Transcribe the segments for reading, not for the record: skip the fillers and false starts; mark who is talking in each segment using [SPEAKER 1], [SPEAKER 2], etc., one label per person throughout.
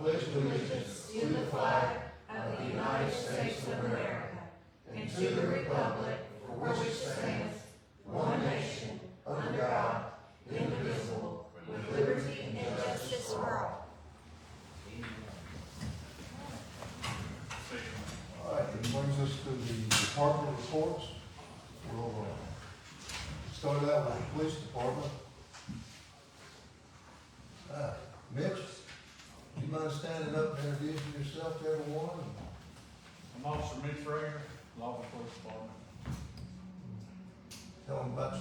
[SPEAKER 1] pledge allegiance to the flag of the United States of America and to the republic for which it stands, one nation, under God, indivisible, with liberty and justice for all.
[SPEAKER 2] All right, that brings us to the department reports. We'll start out with the police department. Mitch, do you mind standing up and introducing yourself to everyone?
[SPEAKER 3] I'm Officer Mitch Frager, Lawton Police Department.
[SPEAKER 2] Tell them about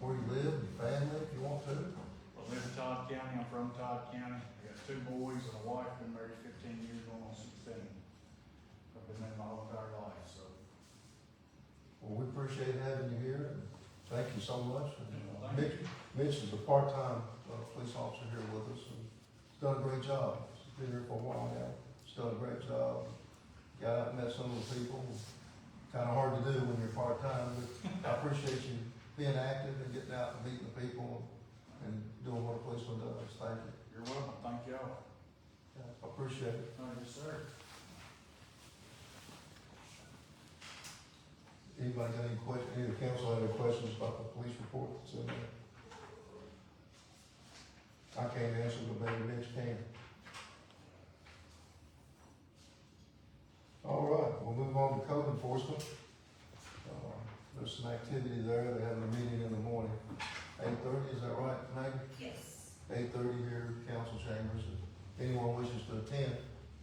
[SPEAKER 2] where you live, your family, if you want to.
[SPEAKER 3] I live in Todd County, I'm from Todd County. I got 2 boys and a wife, been married 15 years, going on 16. I've been married my whole entire life, so.
[SPEAKER 2] Well, we appreciate having you here, and thank you so much. And,
[SPEAKER 3] Thank
[SPEAKER 2] Mitch is a part-time police officer here with us, and he's done a great job. He's been here for a while now. He's done a great job. Got out and met some of the people. Kind of hard to do when you're part-time, but I appreciate you being active and getting out and meeting the people and doing what a policeman does. Thank you.
[SPEAKER 3] You're welcome, thank y'all.
[SPEAKER 2] I appreciate it.
[SPEAKER 3] Thank you, sir.
[SPEAKER 2] Anybody got any questions? Any of the council have any questions about the police report that's in there? I can't answer, but maybe Mitch can. All right, we'll move on to code enforcement. There's some activity there. They're having a meeting in the morning. 8:30, is that right, Maggie?
[SPEAKER 1] Yes.
[SPEAKER 2] 8:30 here, council chambers. If anyone wishes to attend,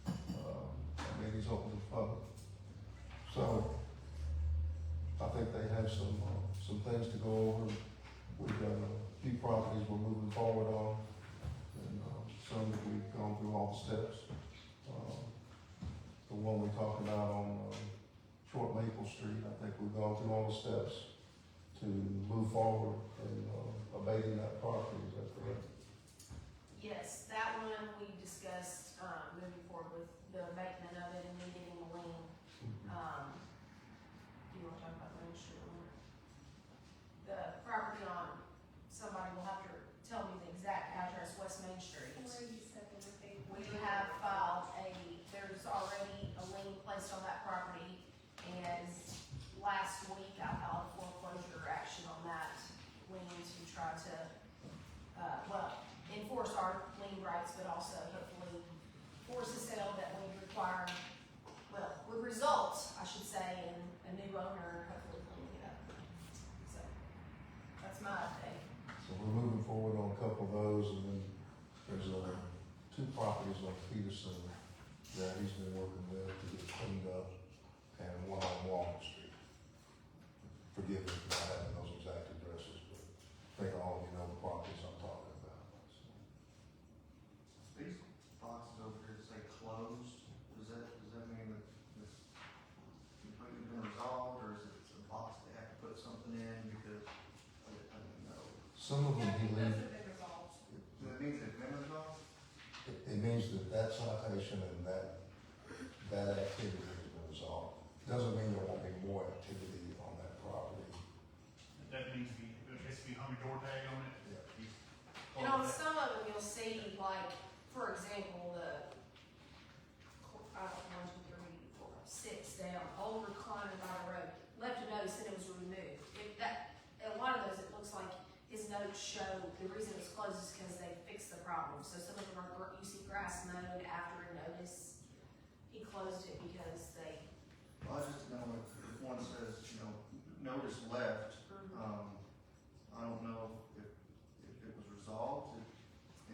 [SPEAKER 2] that meeting's open to the public. So, I think they have some things to go over. We've got a few properties we're moving forward on, and some that we've gone through all the steps. The one we talked about on Short Maple Street, I think we've gone through all the steps to move forward in abating that property. Is that correct?
[SPEAKER 4] Yes, that one we discussed, moving forward with the abatement of it and then getting the lien. Do you wanna talk about the Main Street one? The property on, somebody will have to tell me the exact address, West Main Street. We have filed there's already a lien placed on that property, and last week I filed a foreclosure action on that lien to try to, enforce our lien rights, but also hopefully force a sale that would require, would result, I should say, in a new owner hopefully cleaning it up. So, that's my update.
[SPEAKER 2] So we're moving forward on a couple of those, and then there's 2 properties on Peterson that he's been working with to get cleaned up, and one on Walnut Street. Forgive me for not having those exact addresses, but I think all of you know the properties I'm talking about. So,
[SPEAKER 5] These boxes over here say closed, does that mean that it's completely been resolved, or is it a box they have to put something in because, I didn't know.
[SPEAKER 2] some of them he leaves,
[SPEAKER 5] Does it mean it's been resolved?
[SPEAKER 2] it means that citation and that activity has been resolved. Doesn't mean there won't be more activity on that property.
[SPEAKER 3] That needs to be, there has to be hung a door tag on it.
[SPEAKER 2] Yeah.
[SPEAKER 4] And on some of them, you'll see, like, for example, 6 down, old recliner by the road, left a notice that it was removed. A lot of those, it looks like his notes show the reason it's closed is because they fixed the problem. So some of them are, you see grass mowed after a notice. He closed it because they,
[SPEAKER 5] Well, I just know if one says, notice left, I don't know if it was resolved.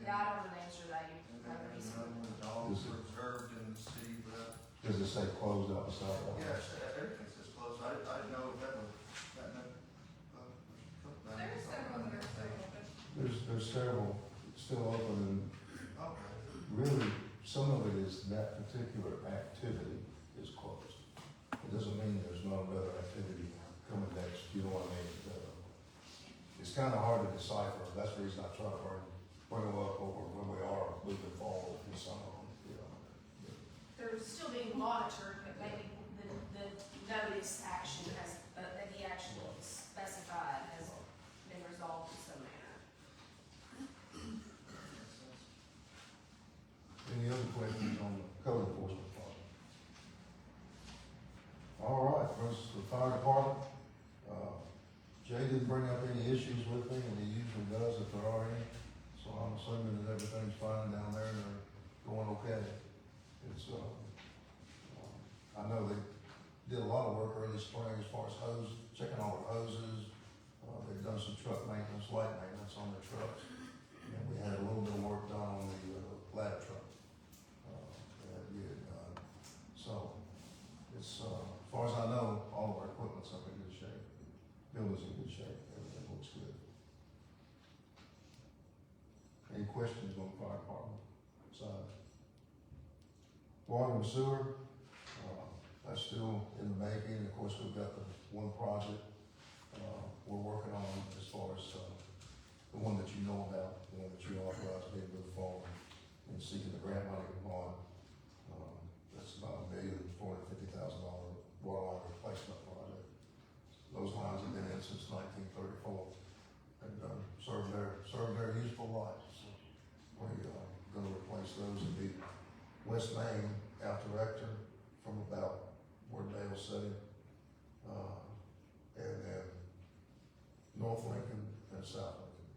[SPEAKER 4] yeah, I don't know the answer to that. You
[SPEAKER 5] And
[SPEAKER 4] have a
[SPEAKER 5] then
[SPEAKER 4] reason.
[SPEAKER 5] another one, the dogs were observed in the city, but,
[SPEAKER 2] Does it say closed outside?
[SPEAKER 5] yeah, everything says closed, I didn't know if that was,
[SPEAKER 1] There's several here,
[SPEAKER 2] There's several still open, and
[SPEAKER 5] Okay.
[SPEAKER 2] really, some of it is that particular activity is closed. It doesn't mean there's not another activity coming next, you know what I mean? It's kind of hard to decipher. That's the reason I try to bring them up over where we are moving forward in some of them,
[SPEAKER 4] They're still being monitored, but maybe the notice action has, that he actually specified has been resolved in some manner.
[SPEAKER 2] look at it. It's, I know they did a lot of work early spring as far as hose, checking all the hoses. They've done some truck maintenance, light maintenance on their trucks. And we had a little bit of work done on the ladder truck. That we had done. So, it's, as far as I know, all of our equipment's up in good shape. Building's in good shape, everything looks good. Any questions on the fire department side? Water and sewer, that's still in the making. Of course, we've got the one project, we're working on as far as, the one that you know about, the one that you authorized me to move forward and seeking the grant money on. That's about $1,450,000 water line replacement project. Those lines have been in since 1934 and served their useful life. So we're going to replace those and be West Main out to Rector from about where Dale's sitting, and then North Lincoln and South Lincoln.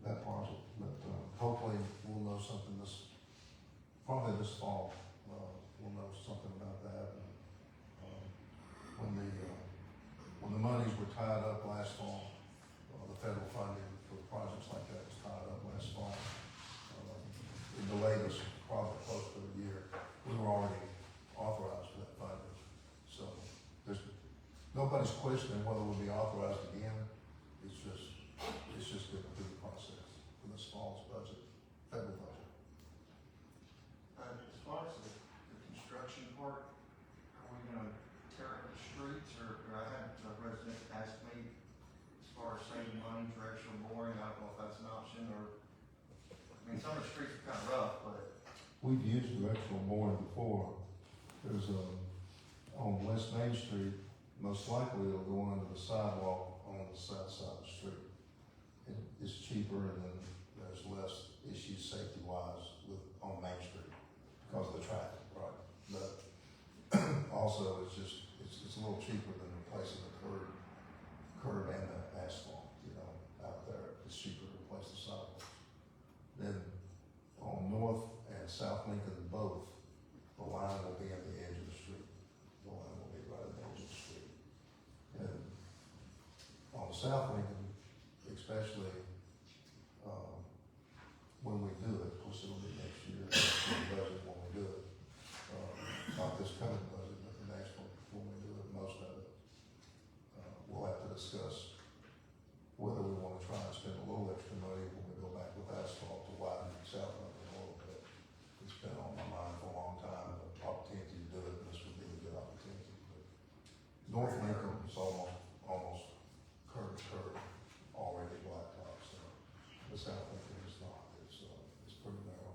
[SPEAKER 2] That project, but hopefully we'll know something probably this fall. We'll know something about that. When the monies were tied up last fall, the federal funding for projects like that was tied up last fall. It delayed us probably close to a year. We were already authorized for that funding. So nobody's questioning whether we'll be authorized again. It's just going through the process for this fall's budget, federal budget.
[SPEAKER 5] As far as the construction part, are we gonna tear up the streets, or I had a resident ask me, as far as saving money, directional boring, I don't know if that's an option, or, I mean, some of the streets are kind of rough, but
[SPEAKER 2] We've used directional boring before. There's on West Main Street, most likely it'll go under the sidewalk on the south side of the street. It's cheaper and then there's less issues safety-wise on Main Street because of the traffic, right? But also it's a little cheaper than replacing the curb and the asphalt, out there. It's cheaper to replace the sidewalks. Then on North and South Lincoln both, the line will be at the edge of the street. The line will be right at the edge of the street. And on South Lincoln, especially, when we do it, of course it'll be next year, budget when we do it. Not this coming budget, but the next one, when we do it, most of it. We'll have to discuss whether we want to try and spend a little extra money when we go back with asphalt to widen South Lincoln a little bit. It's been on my mind for a long time, the opportunity to do it, and this would be a good opportunity. But North Lincoln is almost curb to curb, already blacktop, so the South Lincoln is not. It's pretty narrow.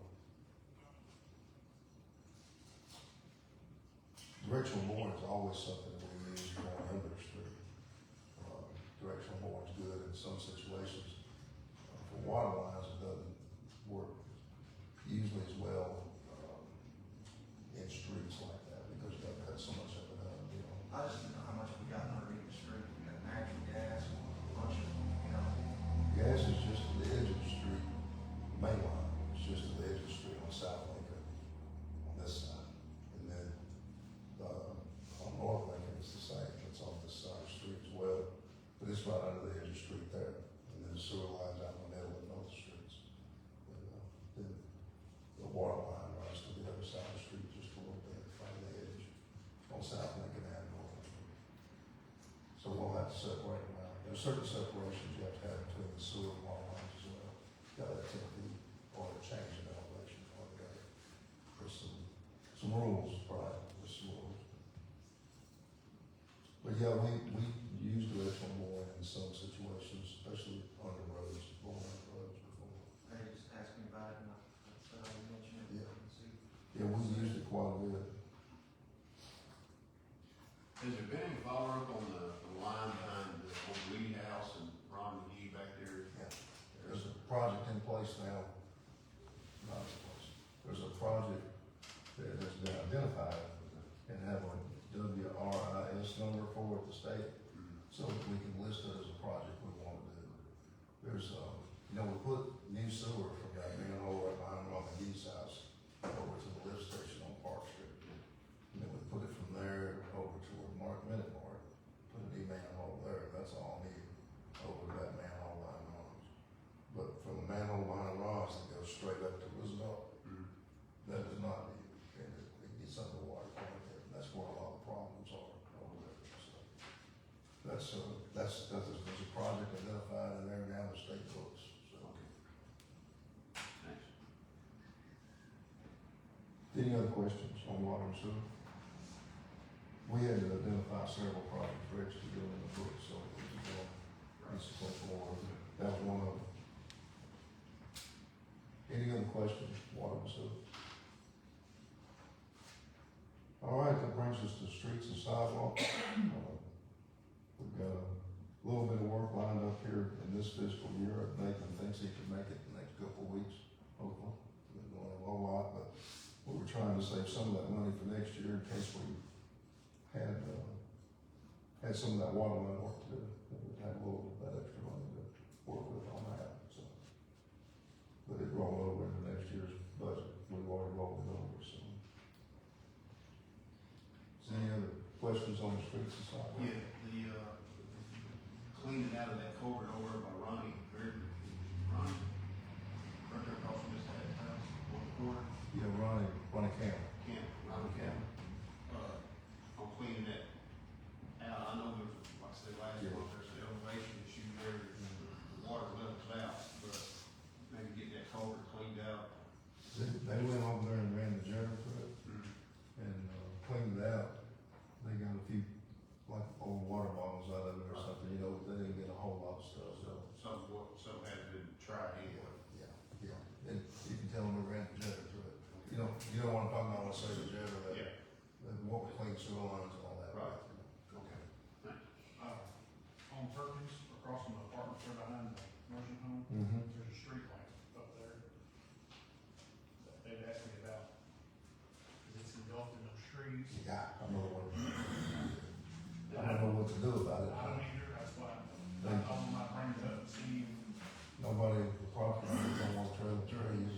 [SPEAKER 2] Directional boring is always something that we use going under the street. Directional boring is good in some situations. For water lines, it doesn't work usually as well in streets like that because you gotta cut so much of it up,
[SPEAKER 5] I just didn't know how much we got underneath the street. We got natural gas, a bunch of,
[SPEAKER 2] Gas is just at the edge of the street, main line, it's just at the edge of the street on South Lincoln, on this side. And then, on North Lincoln, it's the same, it's on this side of the street as well, but it's right under the edge of the street there. And then the sewer line's out in the middle of both streets. And, then the water line runs to the other side of the street just a little bit, right at the edge, on South Lincoln and North Lincoln. So we'll have to separate them out. There's certain separations you have to have between the sewer and water lines as well. Got to have 10 feet or a change in elevation altogether. There's some rules, right? There's some rules. But yeah, we use directional boring in some situations, especially under roads, boring roads before.
[SPEAKER 5] they just asked me about it, and I said I would mention it.
[SPEAKER 2] Yeah.
[SPEAKER 5] and see.
[SPEAKER 2] Yeah, we used it quite a bit.
[SPEAKER 6] Has there been any follow-up on the line behind the old Lee House and Ron McGee back there?
[SPEAKER 2] There's a project in place now, not in place. There's a project that has been identified and have a WRIS number for it, the state, so that we can list it as a project we want to do. There's You know, we put new sewer from that manhole right behind Robin Gee's house over to the lift station on Park Street. And then we put it from there over to where Minute Mark, put a new manhole there, that's all needed, over to that manhole behind Ron's. But from the manhole behind Ron's, it goes straight up to Roosevelt, that is not needed, and it gets underwater quite a bit, and that's where a lot of the problems are over there, so. There's a project identified in there now, the state books, so.
[SPEAKER 6] Thanks.
[SPEAKER 2] Any other questions on water and sewer? We had to identify several projects, Rich, to go in the book, so it was going, it's more, that was one of them. Any other questions, water and sewer? All right, that brings us to streets and sidewalks. We've got a little bit of work lined up here in this fiscal year. Nathan thinks he can make it the next couple of weeks, hopefully. We don't have a whole lot, but we were trying to save some of that money for next year in case we had some of that water line work to do. We'd have a little bit of that extra money to work with on that, so. But it rolled over into next year's budget. We've already rolled it over, so. Is there any other questions on the streets and sidewalks?
[SPEAKER 6] Yeah, cleaning out of that culvert over by Ronnie, right there across from his dad's house, on the corner.
[SPEAKER 2] Yeah, Ronnie Campbell.
[SPEAKER 6] Ronnie Campbell. I'm cleaning that out. I know there's, like I said last
[SPEAKER 2] Yeah.
[SPEAKER 6] month, there's an elevation issue there, the water levels out, but maybe get that culvert cleaned out.
[SPEAKER 2] They went over there and ran the jetter through it and cleaned it out. They got a few, like, old water bottles out of it or something, you know, they didn't get a whole lot of stuff, so.
[SPEAKER 6] Some had been tried anyway.
[SPEAKER 2] Yeah, and you can tell them we ran the jetter through it. You know what I'm talking about when I say the jetter, that,
[SPEAKER 6] Yeah.
[SPEAKER 2] what we clean sewer lines and all that.
[SPEAKER 6] Right. Okay.
[SPEAKER 3] On Perkins, across from the apartments there behind the nursing home,
[SPEAKER 2] Mm-hmm.
[SPEAKER 3] there's a street lamp up there. That they'd asked me about, cause it's engulfed in those trees.
[SPEAKER 2] Yeah, I don't know what to do about it.
[SPEAKER 3] I don't either, that's why I told them I'd bring it up and see.
[SPEAKER 2] Nobody, the property owners don't want to trail the trees.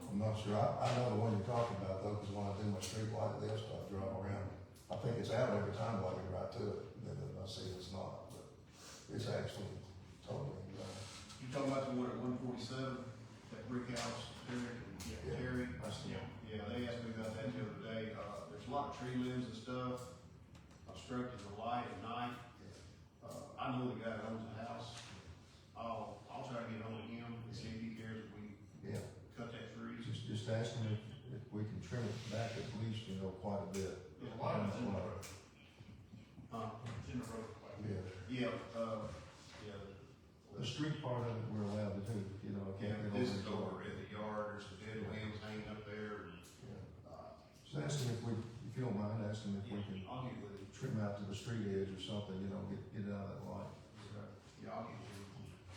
[SPEAKER 2] I'm not sure, I know the one you're talking about though, because when I do my street light list, I drive around. I think it's out every time I get right to it, and then I see it's not, but it's actually totally,
[SPEAKER 6] You talking about the one at 147, that brick house, Terry?
[SPEAKER 2] Yeah.
[SPEAKER 6] Terry?
[SPEAKER 2] that's the,
[SPEAKER 6] Yeah, they asked me about that the other day. There's a lot of tree limbs and stuff, obstructing the light at night. I know the guy that owns the house. I'll try to get hold of him and see if he cares if we
[SPEAKER 2] yeah.
[SPEAKER 6] cut that tree.
[SPEAKER 2] Just ask them if we can trim it back at least, you know, quite a bit.
[SPEAKER 3] A lot of it's in the road,
[SPEAKER 6] Uh,
[SPEAKER 3] it's in the road quite a bit.
[SPEAKER 2] Yeah,
[SPEAKER 6] yeah.
[SPEAKER 2] the street part of it, we're allowed to do, you know,
[SPEAKER 6] Yeah,
[SPEAKER 2] can't get
[SPEAKER 6] this
[SPEAKER 2] over
[SPEAKER 6] is
[SPEAKER 2] it.
[SPEAKER 6] over in the yard, there's some dead limbs hanging up there.
[SPEAKER 2] Just ask them if you don't mind, ask them if we can
[SPEAKER 6] I'll get with him.
[SPEAKER 2] trim out to the street edge or something, you know, get it out of that light.
[SPEAKER 6] Yeah, I'll get with him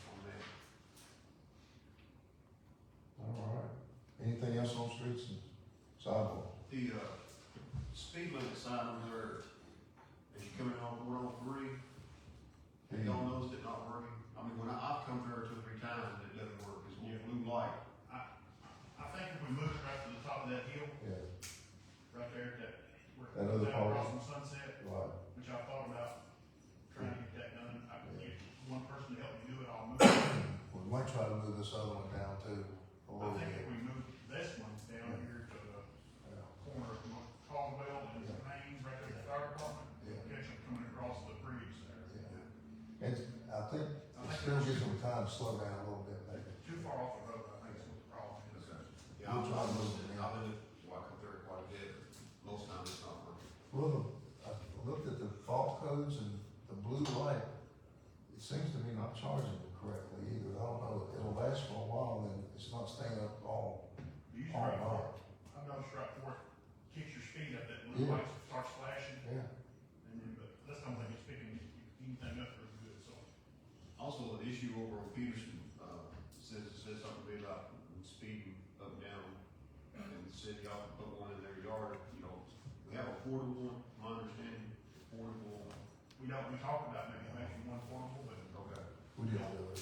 [SPEAKER 6] on that.
[SPEAKER 2] All right. Anything else on streets and sidewalks?
[SPEAKER 6] The, speed limit sign over there, as you coming off 103, have y'all noticed it not working? I mean, I've come through 2 or 3 times and it doesn't work, it's a little blue light.
[SPEAKER 3] I think if we move it right to the top of that hill,
[SPEAKER 2] Yeah,
[SPEAKER 3] right there, that, where,
[SPEAKER 2] That other
[SPEAKER 3] down
[SPEAKER 2] part?
[SPEAKER 3] across from Sunset,
[SPEAKER 2] right.
[SPEAKER 3] which I thought about trying to get that done. I could get one person to help me do it, I'll move it.
[SPEAKER 2] We might try to move this other one down too, a
[SPEAKER 3] I
[SPEAKER 2] little
[SPEAKER 3] think
[SPEAKER 2] bit.
[SPEAKER 3] if we move this one down here to the
[SPEAKER 2] Yeah.
[SPEAKER 3] corner of Caldwell and Main, right there at the fire department,
[SPEAKER 2] Yeah.
[SPEAKER 3] catch them coming across the bridge there.
[SPEAKER 2] Yeah. And I think it still gives them time to slow down a little bit, maybe.
[SPEAKER 3] Too far off the road, I think is what the problem is.
[SPEAKER 6] Yeah, I'm trying to move it, I've been, well, I come through it quite a bit, most times it's not working.
[SPEAKER 2] Well, I looked at the fault codes and the blue light, it seems to be not charging it correctly either. I don't know, it'll last for a while and it's not staying up all
[SPEAKER 3] Usually
[SPEAKER 2] night.
[SPEAKER 3] right before, I've noticed right before it kicks your speed up, that blue
[SPEAKER 2] Yeah.
[SPEAKER 3] light starts flashing,
[SPEAKER 2] Yeah,
[SPEAKER 3] and then, but this don't think it's picking anything up really good, so.
[SPEAKER 6] Also, an issue over on Peterson, says something to me about speeding up and down, and the city ought to put one in their yard, you know, we have a portable one, my understanding, portable.
[SPEAKER 3] We talked about maybe making one portable, but
[SPEAKER 6] Okay.
[SPEAKER 2] we did do it.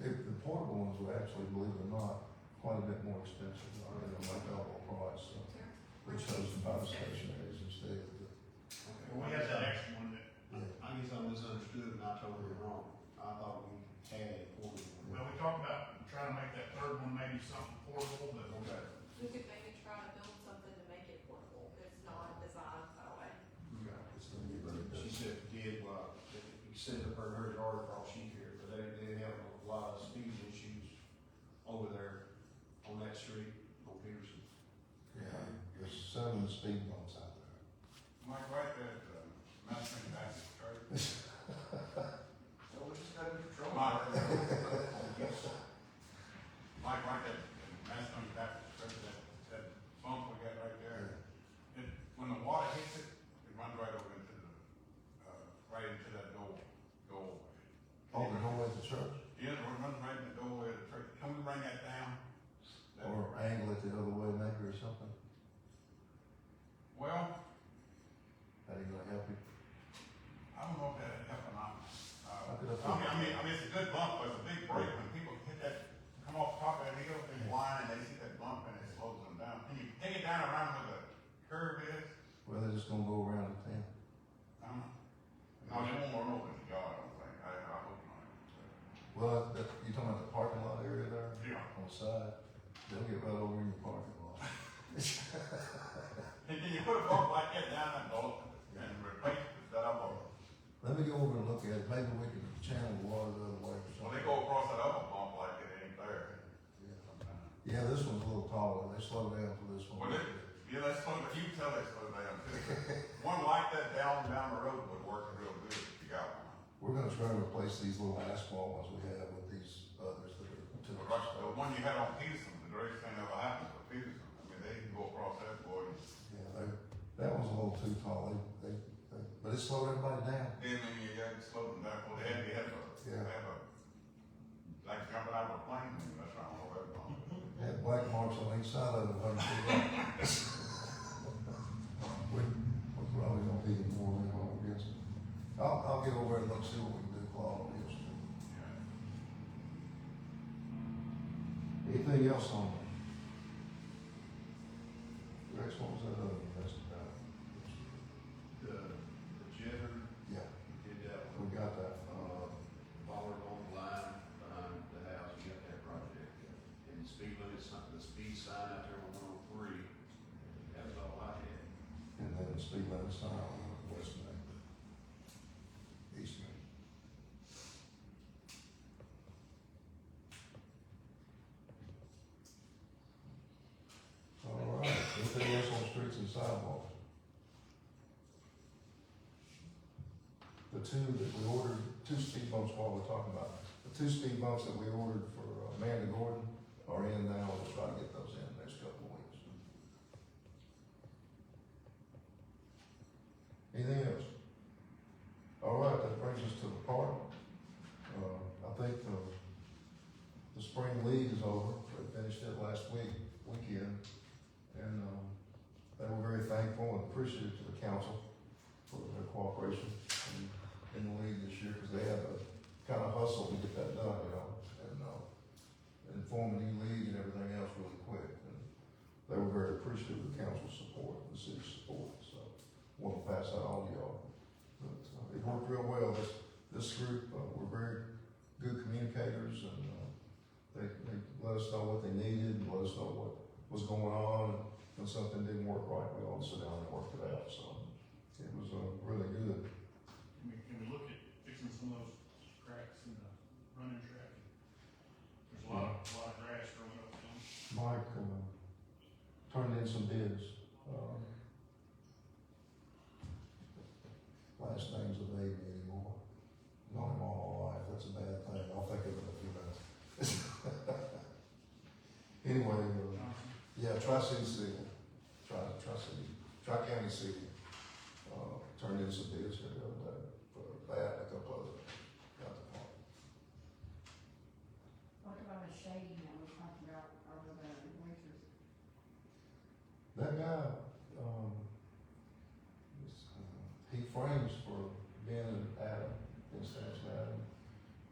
[SPEAKER 2] The portable ones were actually, believe it or not, quite a bit more expensive, than like double price, so we chose to buy the stationaries instead.
[SPEAKER 3] We had that extra one that,
[SPEAKER 2] Yeah,
[SPEAKER 6] I guess I misunderstood and I told her wrong. I thought we had a portable one.
[SPEAKER 3] well, we talked about trying to make that third one maybe something portable, but
[SPEAKER 6] Okay.
[SPEAKER 7] We could maybe try to build something to make it portable, it's not designed that way.
[SPEAKER 2] it's gonna be very
[SPEAKER 6] She
[SPEAKER 2] good.
[SPEAKER 6] said did, you said up her article, she here, but they have a lot of speed issues over there on that street, on Peterson.
[SPEAKER 2] Yeah, there's 7 speed bumps out there.
[SPEAKER 3] Mike, right there, Madison Baptist Church.
[SPEAKER 5] So we just gotta control.
[SPEAKER 3] Mike, Mike, right there, Madison Baptist Church, that bump we got right there. It, when the water hits it, it runs right over into the, right into that doorway.
[SPEAKER 2] Oh, the doorway at the church,
[SPEAKER 3] Yeah, it runs right in the doorway of the church. Can we bring that down?
[SPEAKER 2] or angle it the other way maybe or something?
[SPEAKER 3] Well,
[SPEAKER 2] How do you gonna help you?
[SPEAKER 3] I don't know if that'd help or not.
[SPEAKER 2] I could have-
[SPEAKER 3] I mean, it's a good bump, but it's a big break when people hit that, come off the top of that hill, they blind, they see that bump and it slows them down. Can you take it down around where the curve is?
[SPEAKER 2] Well, they're just gonna go around the town.
[SPEAKER 3] No, they won't run over the yard, I don't think. I hope not.
[SPEAKER 2] Well, you talking about the parking lot area there?
[SPEAKER 3] Yeah.
[SPEAKER 2] On the side? They'll get right over in your parking lot.
[SPEAKER 3] And can you put a bump like that down that boat and replace it, that other?
[SPEAKER 2] Let me go over and look at it, maybe we can channel the water the other way or
[SPEAKER 3] Well,
[SPEAKER 2] something.
[SPEAKER 3] they go across that other bump like it ain't there.
[SPEAKER 2] Yeah, this one's a little taller, they slow down for this one.
[SPEAKER 3] Well, yeah, that's slow, but you tell they slow down too. One like that down the road would work real good if you got one.
[SPEAKER 2] We're gonna try to replace these little asphalt ones we have with these others that are too
[SPEAKER 3] But like the one you had on Peterson, the greatest thing that ever happened with Peterson. I mean, they can go across that board.
[SPEAKER 2] Yeah, that one's a little too tall, but it slowed everybody down.
[SPEAKER 3] Then you got to slow them down. Well, they have a, like jumping out of a plane. That's why I don't know where it's going.
[SPEAKER 2] Had black marks on each side of it, when we're probably gonna be more than what we're guessing. I'll get over and look, see what we can do, Claude, on this. Anything else on that? Rex, what was that other one? That's about,
[SPEAKER 6] The jetter,
[SPEAKER 2] yeah,
[SPEAKER 6] did that
[SPEAKER 2] we
[SPEAKER 6] one.
[SPEAKER 2] got that.
[SPEAKER 6] Bollard on the line behind the house, you got that project. And the speed limit, the speed sign out there on 103, that was all I had.
[SPEAKER 2] And then the speed limit sign on West Main. East Main. All right, anything else on streets and sidewalks? The two that we ordered, 2 speed bumps while we're talking about, the 2 speed bumps that we ordered for Amanda Gordon are in now, we'll try to get those in the next couple of weeks. Anything else? All right, that brings us to the park. I think the spring league is over, we finished it last weekend, and, they were very thankful and appreciative to the council for their cooperation in the league this year, because they had to kind of hustle to get that done, and form a new league and everything else really quick, and they were very appreciative of the council's support, the city's support, so want to pass that on to y'all. But it worked real well. This group were very good communicators, and they let us know what they needed and let us know what was going on. And when something didn't work right, we all sit down and worked it out. So it was really good.
[SPEAKER 3] Can we look at fixing some of those cracks in the running track? There's a lot of grass growing up there.
[SPEAKER 2] Mike turned in some bids. Last name's a baby anymore. Known him all my life. That's a bad thing. I'll think of it in a few minutes. Anyway, yeah, Tri-City City, Tri-County City, turned in some bids here the other day for that, a couple of them. Got the part.
[SPEAKER 1] What about the shading that we talked about over the winters?
[SPEAKER 2] That guy, he frames for Ben and Adam, Ben Stats and Adam,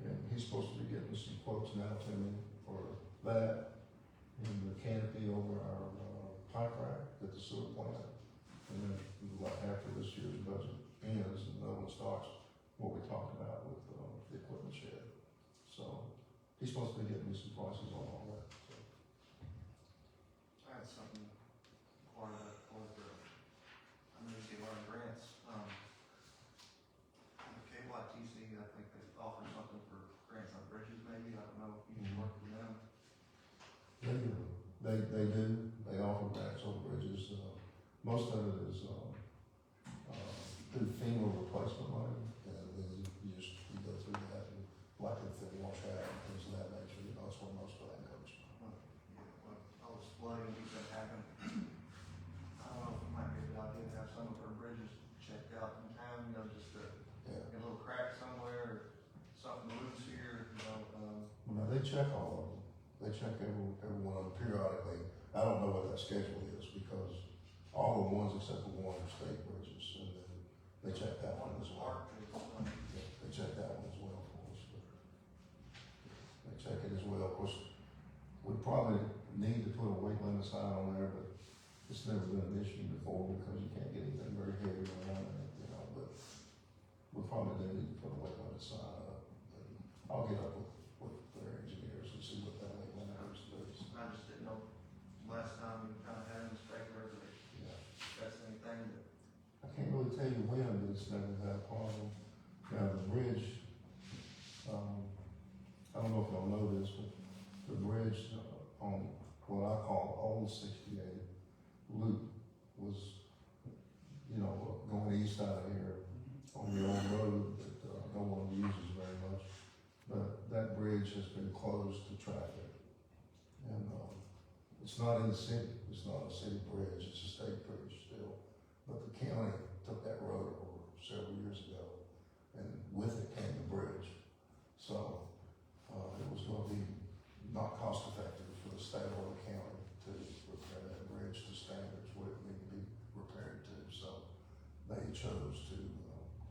[SPEAKER 2] and he's supposed to be getting some quotes now to me for that and the canopy over our, pipe rack at the sewer plant. And then like after this year's budget ends and no one starts, what we talked about with, the equipment shed. So he's supposed to be getting me some prices on all that, so.
[SPEAKER 5] I had something for the, I know you get a lot of grants, the cable ITC, I think they offer something for grants on bridges maybe, I don't know if you work with them.
[SPEAKER 2] They do, they offer grants on bridges, most of it is, through FEMA replacement money, and then you just, you go through that, and like if they wash out and things of that nature, you know, that's where most of that comes from.
[SPEAKER 5] Yeah, well, all this flooding keeps that happen. I don't know if it might be a good idea to have some of our bridges checked out in town, you know, just to
[SPEAKER 2] Yeah,
[SPEAKER 5] get a little crack somewhere, or something loose here, you know,
[SPEAKER 2] well, now they check all of them, they check every one of them periodically. I don't know what that schedule is, because all the ones except for one are state bridges, and then they check that one as well. Yeah, they check that one as well for us. They check it as well. Of course, we probably need to put a weight limit sign on there, but it's never been an issue before because you can't get anything very heavy around it, you know, but we probably do need to put a weight limit sign up. And I'll get up with their engineers and see what that weight limit is.
[SPEAKER 5] I just didn't know, last time we kind of had an inspector, if
[SPEAKER 2] Yeah.
[SPEAKER 5] that's anything that,
[SPEAKER 2] I can't really tell you when, but it's never had a problem. Now, the bridge, I don't know if y'all know this, but the bridge on what I call Old 68 Loop was, you know, going east out of here on the old road that no one uses very much. But that bridge has been closed to traffic. And it's not in the city, it's not a city bridge, it's a state bridge still. But the county took that road over several years ago, and with it came the bridge. So, it was gonna be not cost effective for the state or the county to repair that bridge to standards where it needed to be repaired to. So, they chose to,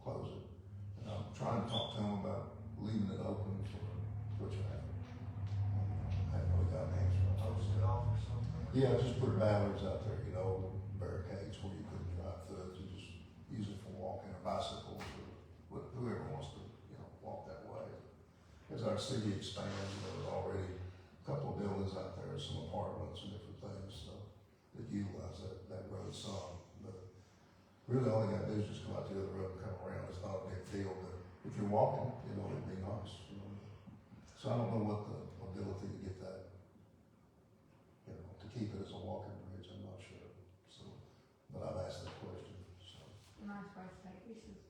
[SPEAKER 2] close it. And I'm trying to talk to them about leaving it open for which I haven't really got an answer.
[SPEAKER 5] post it off or something.
[SPEAKER 2] Yeah, just put barriers out there, you know, barricades where you couldn't drive through it, you just use it for walking or bicycles or whoever wants to, you know, walk that way. As our city expands, there's already a couple of buildings out there, some apartments and different things, so that utilize that road some. But really all they gotta do is just come out the other road and come around, it's not a big deal, but if you're walking, you know, it'd be nice, you know. So I don't know what the ability to get that, you know, to keep it as a walking bridge, I'm not sure, so, but I've asked that question, so.
[SPEAKER 1] Nice place to take pictures.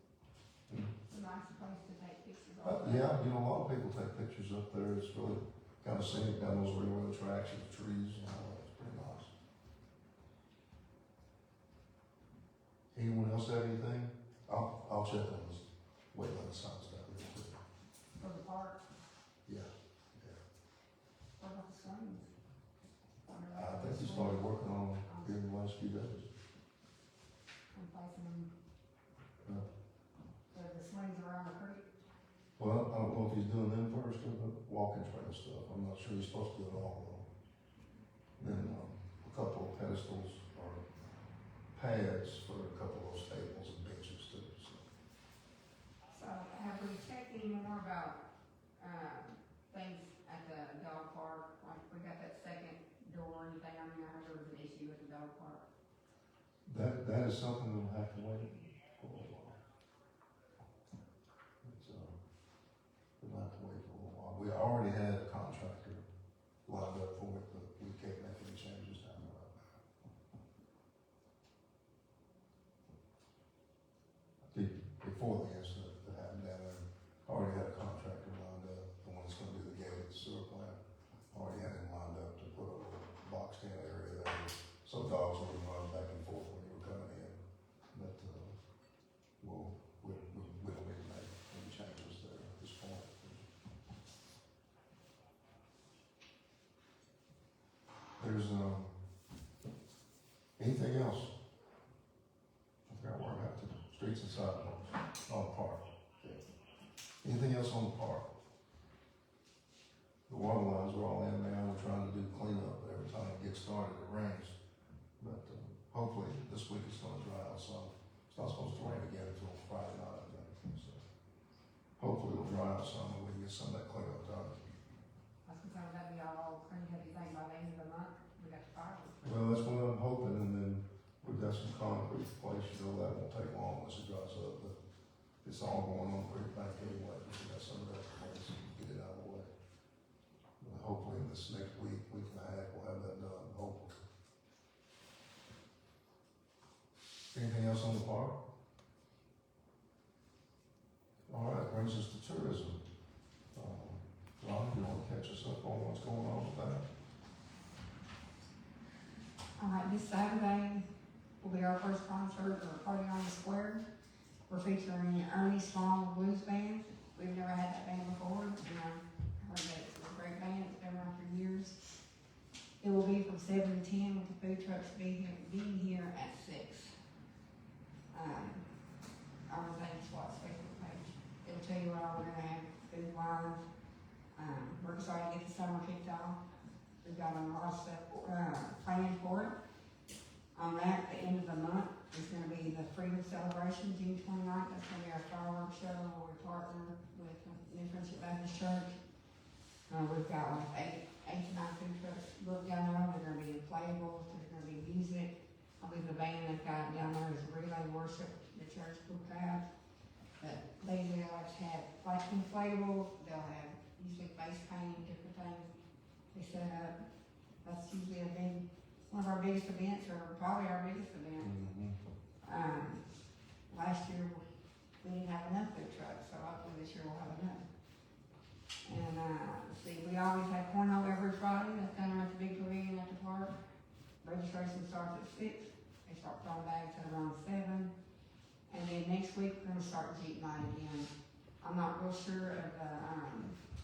[SPEAKER 2] Hmm.
[SPEAKER 1] It's a nice place to take pictures.
[SPEAKER 2] Yeah, you know, a lot of people take pictures up there, it's really kind of scenic down those railroad tracks with trees and all that, it's pretty nice. Anyone else have anything? I'll check on this weight limit signs down there too.
[SPEAKER 1] For the park,
[SPEAKER 2] Yeah,
[SPEAKER 1] what about the swings?
[SPEAKER 2] I think he started working on it here in the last few days.
[SPEAKER 1] I'm placing them.
[SPEAKER 2] Yeah.
[SPEAKER 1] The swings around the creek.
[SPEAKER 2] Well, I don't know if he's doing them first or the walking trail stuff, I'm not sure, he's supposed to do it all of them. Then, a couple of pedestals or pads for a couple of those tables and benches too, so.
[SPEAKER 1] So have we checked any more about, things at the dog park? Like, we got that second door or anything, I mean, I heard there was an issue at the dog park.
[SPEAKER 2] That is something that'll have to wait for a while. It's, we'll have to wait for a little while. We already had a contractor lined up for it, but we can't make any changes down there right now. Before the incident that happened down there, I already had a contractor lined up, the one that's gonna do the gate at the sewer plant. Already had him lined up to put a little boxed in area there, so dogs wouldn't run back and forth when you were coming in. But, we don't need to make any changes there at this point. There's, anything else? I forgot where I'm at, the streets and sidewalks, on the park. Okay. Anything else on the park? the water lines are all in now, we're trying to do cleanup every time it gets started, it rains. But, hopefully this week it's gonna dry out some. It's not supposed to rain again until Friday night, I think, so. Hopefully it'll dry out some and we can get some of that cleanup done.
[SPEAKER 8] I was concerned that'd be all pretty heavy thing by the end of the month, we got the fire.
[SPEAKER 2] Well, that's what I'm hoping, and then we've got some concrete in place, you know, that won't take long unless it dries up, but it's all going on pretty back anyway, we got some of that in place and get it out of the way. But hopefully in this next week, week and a half, we'll have that done, hopefully. Anything else on the park? All right, brings us to tourism. Ron, you wanna catch us up on what's going on with that?
[SPEAKER 8] All right, this Saturday will be our first concert or party on the square. We're featuring Ernie Small Blues Band. We've never had that band before, and I heard that it's a great band, it's been around for years. It will be from 7 to 10 with the food trucks being here at 6. Our Zane Squat's Facebook page, it'll tell you what all we're gonna have food wise. We're excited to get the summer kicked off. We've got a lot of stuff, planned for it. On that, at the end of the month, is gonna be the Freedom Celebration, June 29th, that's gonna be our fireworks show, where we partner with New Friendship Baptist Church. We've got like 8 to 9 food trucks booked down there, they're gonna be inflatables, there's gonna be music. I believe the band they've got down there is Relay Worship, the church group has. But they like to have like inflatables, they'll have usually face painting, different things they set up. That's usually one of our biggest events, or probably our biggest event. Last year, we didn't have enough food trucks, so hopefully this year we'll have enough. And, let's see, we always have cornhole every Friday, that's down there at the big pavilion at the park. Registration starts at 6, they start throwing bags at around 7. And then next week, we're gonna start Jeep Night again. I'm not real sure of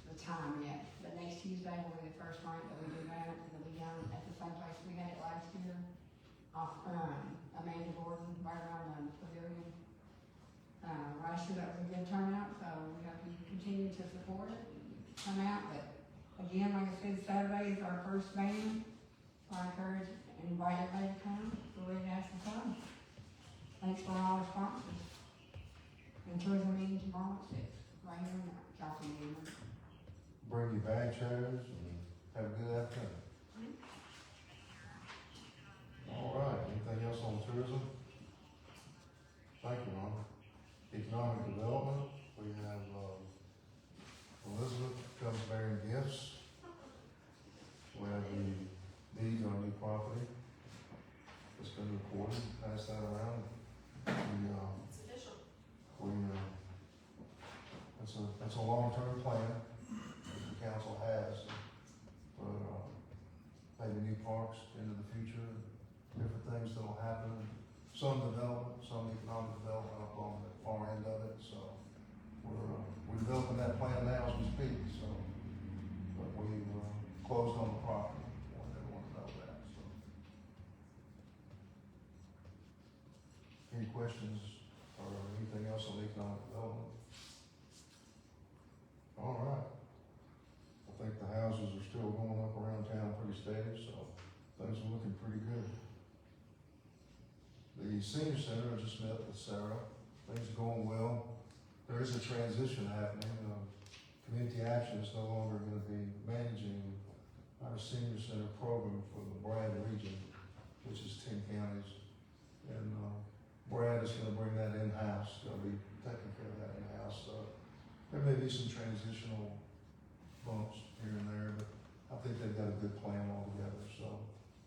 [SPEAKER 8] the time yet, but next Tuesday will be the first night that we do that, and it'll be down at the same place we had it last year, off, Amanda Gordon, right around the pavilion. Last year that was a good turnout, so we hope you continue to support it, come out, but again, like I said, Saturday is our first band, so I encourage and invite everybody to come, we're ready to have some fun. Thanks for all our sponsors. And tourism meeting tomorrow at 6, right here in the Jockey Room.
[SPEAKER 2] Bring your bag chairs and have a good afternoon. All right, anything else on tourism? Thank you, Ron. Economic development, we have, Elizabeth comes bearing gifts. We have the deed on new property. It's been recorded, pass that around.
[SPEAKER 4] It's official.
[SPEAKER 2] That's a long-term plan that the council has for, maybe new parks into the future, different things that'll happen. Some development, some economic development up on the far end of it, so we're developing that plan now as we speak, so. But we've, closed on the property, I want everyone to know that, so. Any questions or anything else on economic development? All right. I think the houses are still going up around town pretty steady, so things are looking pretty good. The senior center, I just met with Sarah, things are going well. There is a transition happening. Community Action is no longer gonna be managing our senior center program for the Brad region, which is 10 counties. And, Brad is gonna bring that in-house, gonna be taking care of that in-house, so there may be some transitional bumps here and there, but I think they've got a good plan altogether, so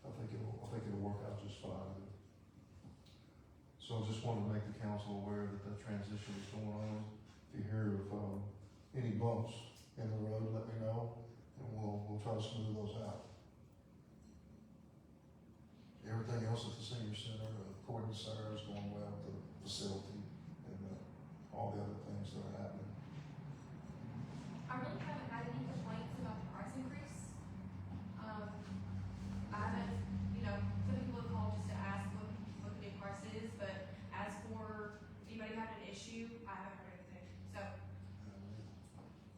[SPEAKER 2] I think it'll work out just fine. So I just wanted to make the council aware that the transition is going on. If you hear of, any bumps in the road, let me know, and we'll try to smooth those out. Everything else at the senior center, according to Sarah, is going well with the facility and all the other things that are happening.
[SPEAKER 7] I really haven't had any complaints about the price increase. I haven't, some people have called just to ask what the new price is, but as for anybody having an issue, I haven't heard anything, so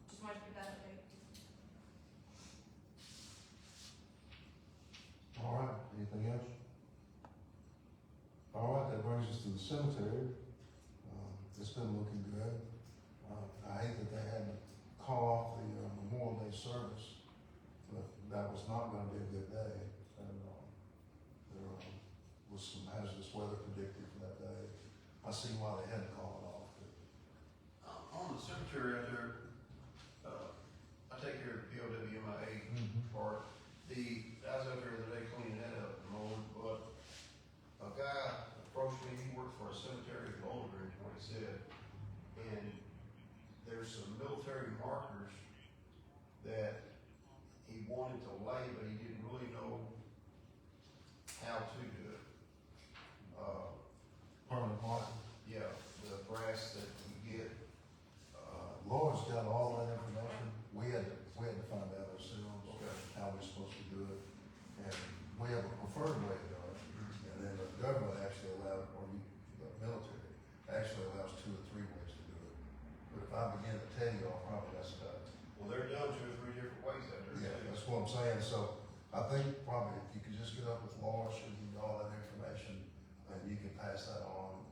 [SPEAKER 7] just wanted to give that update.
[SPEAKER 2] cemetery, it's been looking good. I hate that they had to call off the Memorial Day service, but that was not gonna be a good day. And, there was some hazardous weather predicted for that day. I see why they had to call it off, but
[SPEAKER 6] On the cemetery out there, I take care of the POWMIA part. I was out there the other day cleaning that up at the moment, but a guy approached me, he worked for a cemetery in Boulder Bridge, what he said. And there's some military markers that he wanted to lay, but he didn't really know how to do it.
[SPEAKER 2] permanent marker.
[SPEAKER 6] Yeah, the brass that you get,
[SPEAKER 2] Laura's got all that information. We had to find out ourselves
[SPEAKER 6] Okay.
[SPEAKER 2] how we're supposed to do it. And we have a preferred way to do it. And then the government actually allowed, or the military actually allows 2 or 3 ways to do it. But if I begin to tell you, I'll probably that's about it.
[SPEAKER 6] well, they're done 2 or 3 different ways out there.
[SPEAKER 2] Yeah, that's what I'm saying. So I think probably if you could just get up with Laura, she'll give you all that information, and you can pass that on.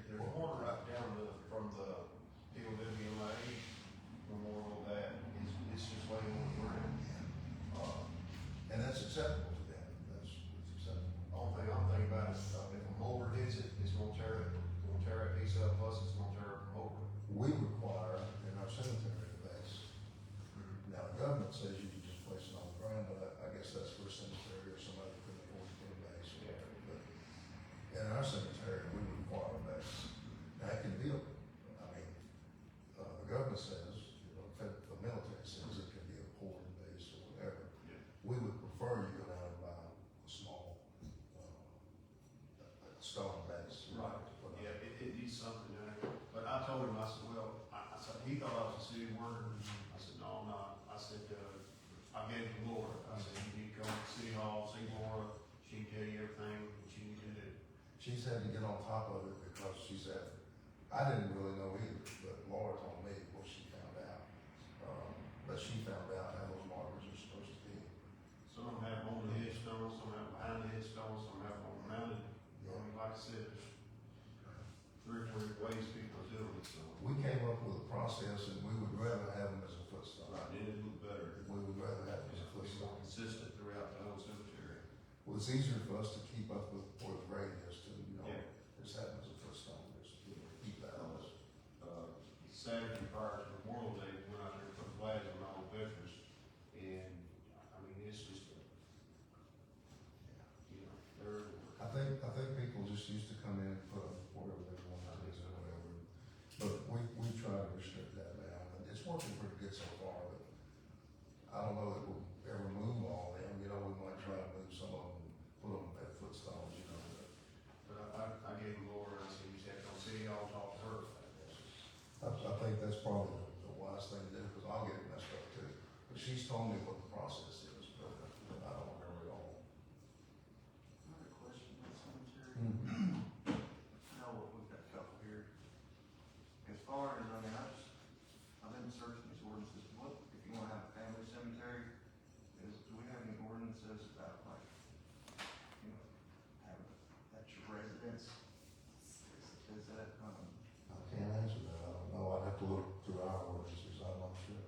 [SPEAKER 6] There's one right down from the POWMIA memorial that it's just laying on the ground.
[SPEAKER 2] And that's acceptable to them. That's acceptable.
[SPEAKER 6] Only thing I'm thinking about is, if a mower hits it, it's gonna tear that piece up, plus it's gonna tear up the mower.
[SPEAKER 2] We require in our cemetery a base. Now, the government says you can just place it on the ground, but I guess that's for a cemetery or somebody who can afford to put a base or whatever. But in our cemetery, we require a base. Now, it can be, the government says, the military says it can be a ported base or whatever.
[SPEAKER 6] Yeah.
[SPEAKER 2] We would prefer you go down and buy a small, stone base.
[SPEAKER 6] Right.
[SPEAKER 2] Put up.
[SPEAKER 6] Yeah, it needs something down there. But I told him, I said, well, I said, he thought I was a city worker. I said, no, I'm not. I said, I gave him Laura. I said, you need to go to City Hall, see Laura. She can tell you everything that you need to do.
[SPEAKER 2] She's had to get on top of it because she said, I didn't really know either, but Laura told me what she found out. But she found out how those markers are supposed to be.
[SPEAKER 6] Some of them have them on the headstones, some have them behind the headstones, some have them mounted. I mean, like I said, there's 3 or 4 ways people are doing it, so.
[SPEAKER 2] We came up with a process and we would rather have them as a footstone.
[SPEAKER 6] Right, then it look better.
[SPEAKER 2] We would rather have them as a
[SPEAKER 6] It's more
[SPEAKER 2] footstone.
[SPEAKER 6] consistent throughout the whole cemetery.
[SPEAKER 2] Well, it's easier for us to keep up with where the grade is too,
[SPEAKER 6] Yeah.
[SPEAKER 2] just have them as a footstone, just keep that on us.
[SPEAKER 6] Saturday prior to Memorial Day, we went out there and put flags on all the veterans, and, I mean, it's just, they're.
[SPEAKER 2] I think people just used to come in and put them wherever they wanted to or whatever. But we try to restrict that now, and it's working pretty good so far, but I don't know that we'll ever move all of them, we might try to move some of them, put them at footstones,
[SPEAKER 6] But I gave him Laura, and I said, you just have to go see, I'll talk to her.
[SPEAKER 2] I think that's probably the wise thing to do, because I'll get it messed up too. But she's told me what the process is, but I don't remember it all.
[SPEAKER 5] Another question on cemetery.
[SPEAKER 2] Mm-hmm.
[SPEAKER 5] I know we've got a couple here. As far as, I've been searching these ordinances, if you wanna have a family cemetery, do we have any ordinances about having, that's your residence? Is that,
[SPEAKER 2] I can't answer that, I don't know, I'd have to look through our ordinances, I'm not sure.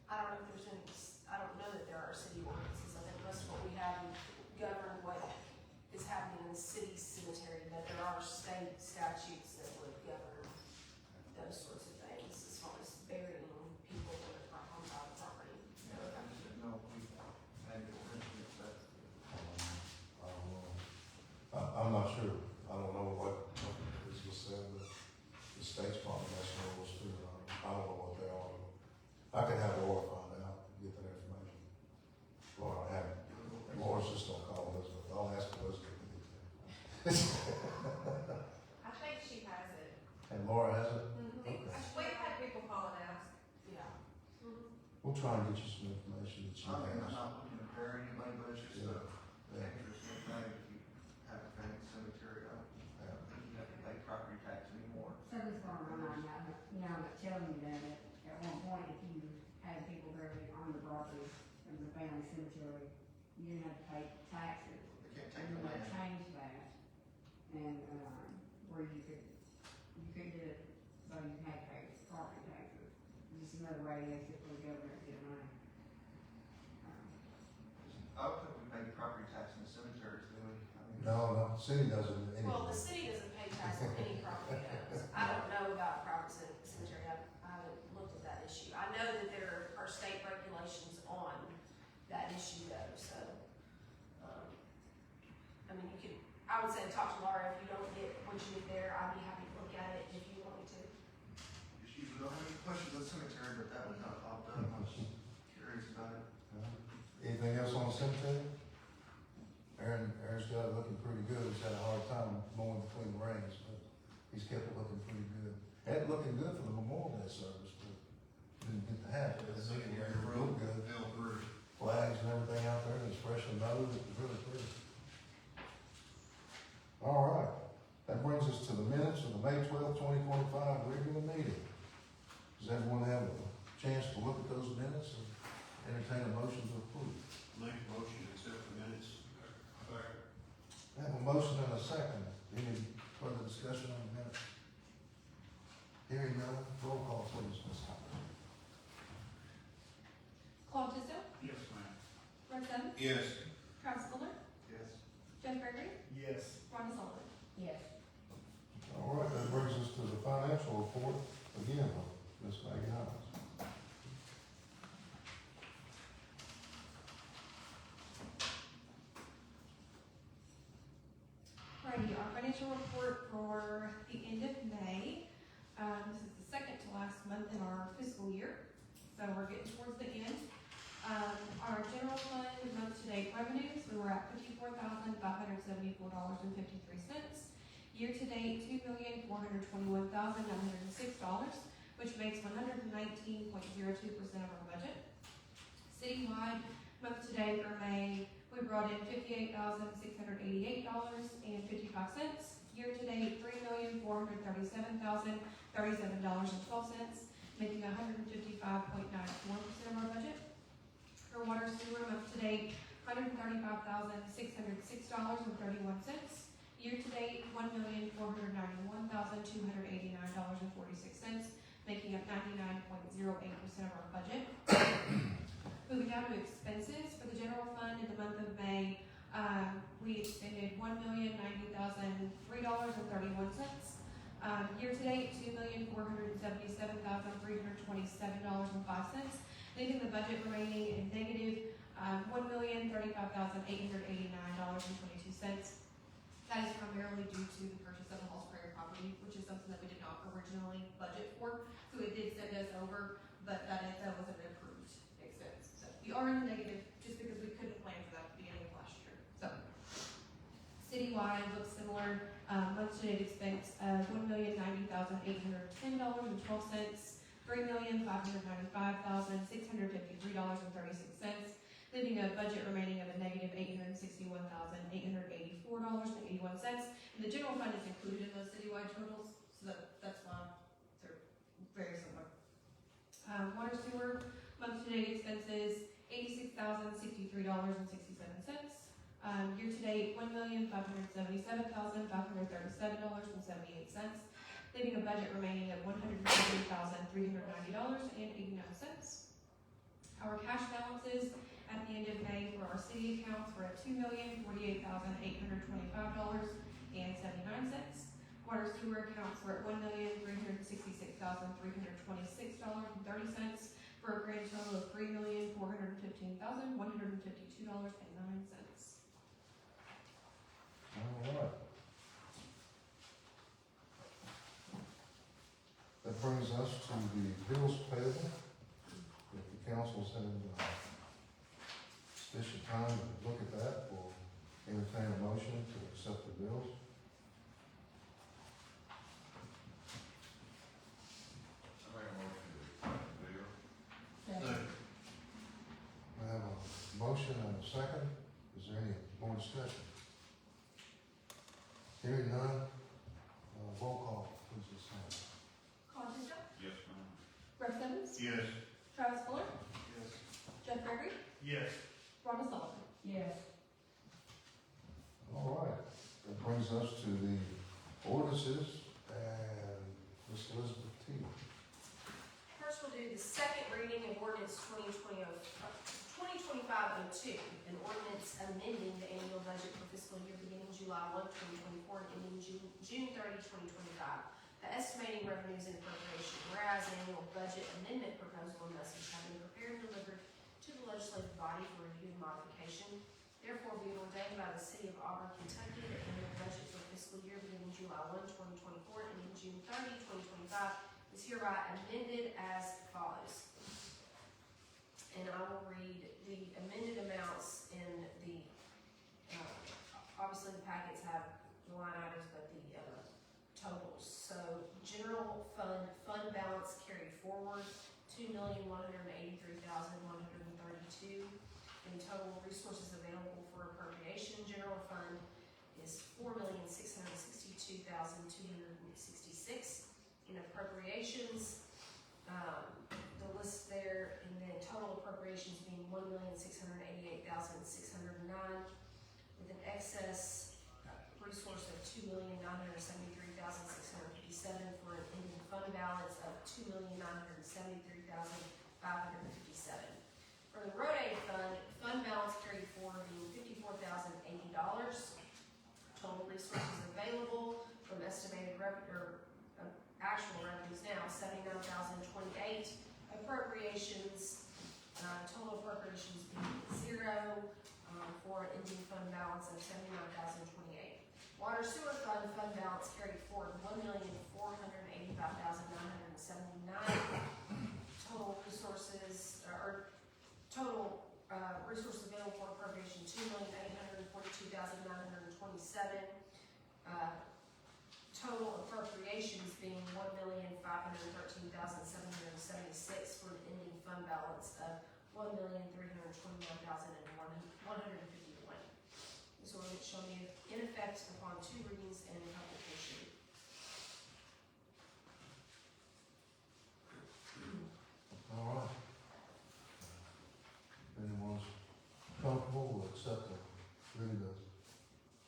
[SPEAKER 4] I don't know if there's any, I don't know that there are city ordinances. I think most of what we have govern what is happening in the city cemetery, but there are state statutes that would govern those sorts of things as far as burying people that are on private property.
[SPEAKER 5] I just didn't know if we had any ordinances that.
[SPEAKER 2] I don't know. I'm not sure, I don't know what is said, but the state's probably has some rules too, I don't know what they are. I could have Laura find out, get that information. Laura, I haven't, Laura's just gonna call Elizabeth, I'll ask Elizabeth to get that.
[SPEAKER 7] I think she has it.
[SPEAKER 2] And Laura has it?
[SPEAKER 7] We've had people call and ask.
[SPEAKER 4] Yeah.
[SPEAKER 2] We'll try and get you some information that you
[SPEAKER 5] I'm
[SPEAKER 2] have.
[SPEAKER 5] not looking to bury anybody, but it's just a
[SPEAKER 2] Yeah.
[SPEAKER 5] interesting thing, if you have a family cemetery, I don't think you have to pay property tax anymore.
[SPEAKER 8] Something's going to remind you, I'm not telling you that at one point, if you had people buried on the property, it was a family cemetery, you didn't have to pay taxes.
[SPEAKER 5] They can't
[SPEAKER 8] And
[SPEAKER 5] take the
[SPEAKER 8] then they
[SPEAKER 5] land.
[SPEAKER 8] changed that, and, where you could get it, so you had to pay property taxes. Just another way, I guess, for the government to get money.
[SPEAKER 5] I would think we pay property tax in the cemeteries, do we? I mean,
[SPEAKER 2] No, the city doesn't anyway.
[SPEAKER 4] Well, the city doesn't pay tax on any property owns. I don't know about private cemetery, I haven't looked at that issue. I know that there are state regulations on that issue though, so, I mean, you could, I would say talk to Laura if you don't get what you need there, I'd be happy to look at it if you want me to.
[SPEAKER 5] just usually don't have any questions on the cemetery, but that one kind of popped up, I was curious about it.
[SPEAKER 2] Anything else on the cemetery? Aaron's got it looking pretty good. He's had a hard time mowing between the rains, but he's kept it looking pretty good. Had it looking good for the Memorial Day service, but didn't get to have it.
[SPEAKER 6] It's looking
[SPEAKER 2] It
[SPEAKER 6] very
[SPEAKER 2] looked good.
[SPEAKER 6] Fell through.
[SPEAKER 2] Flags and everything out there, it's fresh and mowed, it was really pretty. All right, that brings us to the minutes of the May 12th, 2025 regular meeting. Does everyone have a chance to look at those minutes and entertain a motion to approve?
[SPEAKER 6] Make a motion to accept the minutes.
[SPEAKER 2] I have a motion and a second. Any further discussion on the minutes? Hearing none, roll call please, Ms. Hopper.
[SPEAKER 7] Claude Tisdale,
[SPEAKER 3] Yes, ma'am.
[SPEAKER 7] Russ Evans,
[SPEAKER 6] Yes.
[SPEAKER 7] Travis Fuller,
[SPEAKER 5] Yes.
[SPEAKER 7] Jeff Gregory,
[SPEAKER 6] Yes.
[SPEAKER 7] Ronnie Sullivan.
[SPEAKER 8] Yes.
[SPEAKER 2] All right, that brings us to the financial report, again, of Ms. Maggie Hines.
[SPEAKER 7] Alrighty, our financial report for the end of May. This is the second to last month in our fiscal year, so we're getting towards the end. Our general fund month-to-date revenues, we were at $54,574.53. Year-to-date, $2,421,906, which makes 119.02% of our budget. Citywide, month-to-date for May, we brought in $58,688.55. Year-to-date, $3,437,037.12, making 155.94% of our budget. For water sewer, month-to-date, $135,606.31. Year-to-date, $1,491,289.46, making up 99.08% of our budget. Moving down to expenses, for the general fund in the month of May, we expended $1,090,003.31. Year-to-date, $2,477,327.05, leaving the budget remaining in negative $1,035,889.22. That is primarily due to the purchase of the Halls Prairie property, which is something that we did not originally budget for, so it did send us over, but that was an approved expense. So we are in the negative just because we couldn't plan for that at the beginning of last year. So citywide looks similar. Month-to-date expense of $1,090,810.12, $3,595,653.36, leaving a budget remaining of a negative $861,884.81. And the general fund is included in those citywide totals, so that's why they're very similar. Water sewer, month-to-date expenses, $86,063.67. Year-to-date, $1,577,537.78, leaving a budget remaining at $170,390.89. Our cash balances at the end of May for our city accounts were at $2,048,825.79. Water sewer accounts were at $1,366,326.30 for a grand total of $3,415,152.09.
[SPEAKER 2] All right. That brings us to the bills payable. If the council's had sufficient time to look at that, we'll entertain a motion to accept the bills.
[SPEAKER 3] I make a motion to accept the bill.
[SPEAKER 6] Second.
[SPEAKER 2] I have a motion and a second. Is there any more discussion? Hearing none, roll call, please, Ms. Hines.
[SPEAKER 7] Claude Tisdale,
[SPEAKER 3] Yes, ma'am.
[SPEAKER 7] Russ Evans,
[SPEAKER 6] Yes.
[SPEAKER 7] Travis Fuller,
[SPEAKER 5] Yes.
[SPEAKER 7] Jeff Gregory,
[SPEAKER 6] Yes.
[SPEAKER 7] Ronnie Sullivan.
[SPEAKER 8] Yes.
[SPEAKER 2] All right, that brings us to the ordinances, and Ms. Elizabeth T.
[SPEAKER 4] First, we'll do the second reading of ordinance 2025-02, an ordinance amending the annual budget for fiscal year beginning July 1, 2024, and ending June 30, 2025. The estimating revenues and appropriation, whereas an annual budget amendment proposal and message have been prepared and delivered to the legislative body for review and modification. Therefore, be it ordained by the city of Auburn, Kentucky, that the annual budget for fiscal year beginning July 1, 2024, and ending June 30, 2025 is hereby amended as follows. And I will read the amended amounts in the, obviously the packets have the line items, but the totals. So, general fund balance carried forward, $2,183,132. In total resources available for appropriation, general fund is $4,662,266. In appropriations, the list there, and then total appropriations being $1,688,609, with an excess resource of $2,973,657 for an ending fund balance of $2,973,557. For the road aid fund balance carried forward being $54,080. Total resources available from estimated actual revenues now, $79,028. Appropriations, total appropriations being $0, for an ending fund balance of $79,028. Water sewer fund balance carried forward $1,485,979. Total resources, resources available for appropriation $2,842,927. Total appropriations being $1,513,776 for an ending fund balance of $1,329,151. This ordinance shall be in effect upon 2 readings and publication.
[SPEAKER 2] All right. If anyone's comfortable, we'll accept the, ready to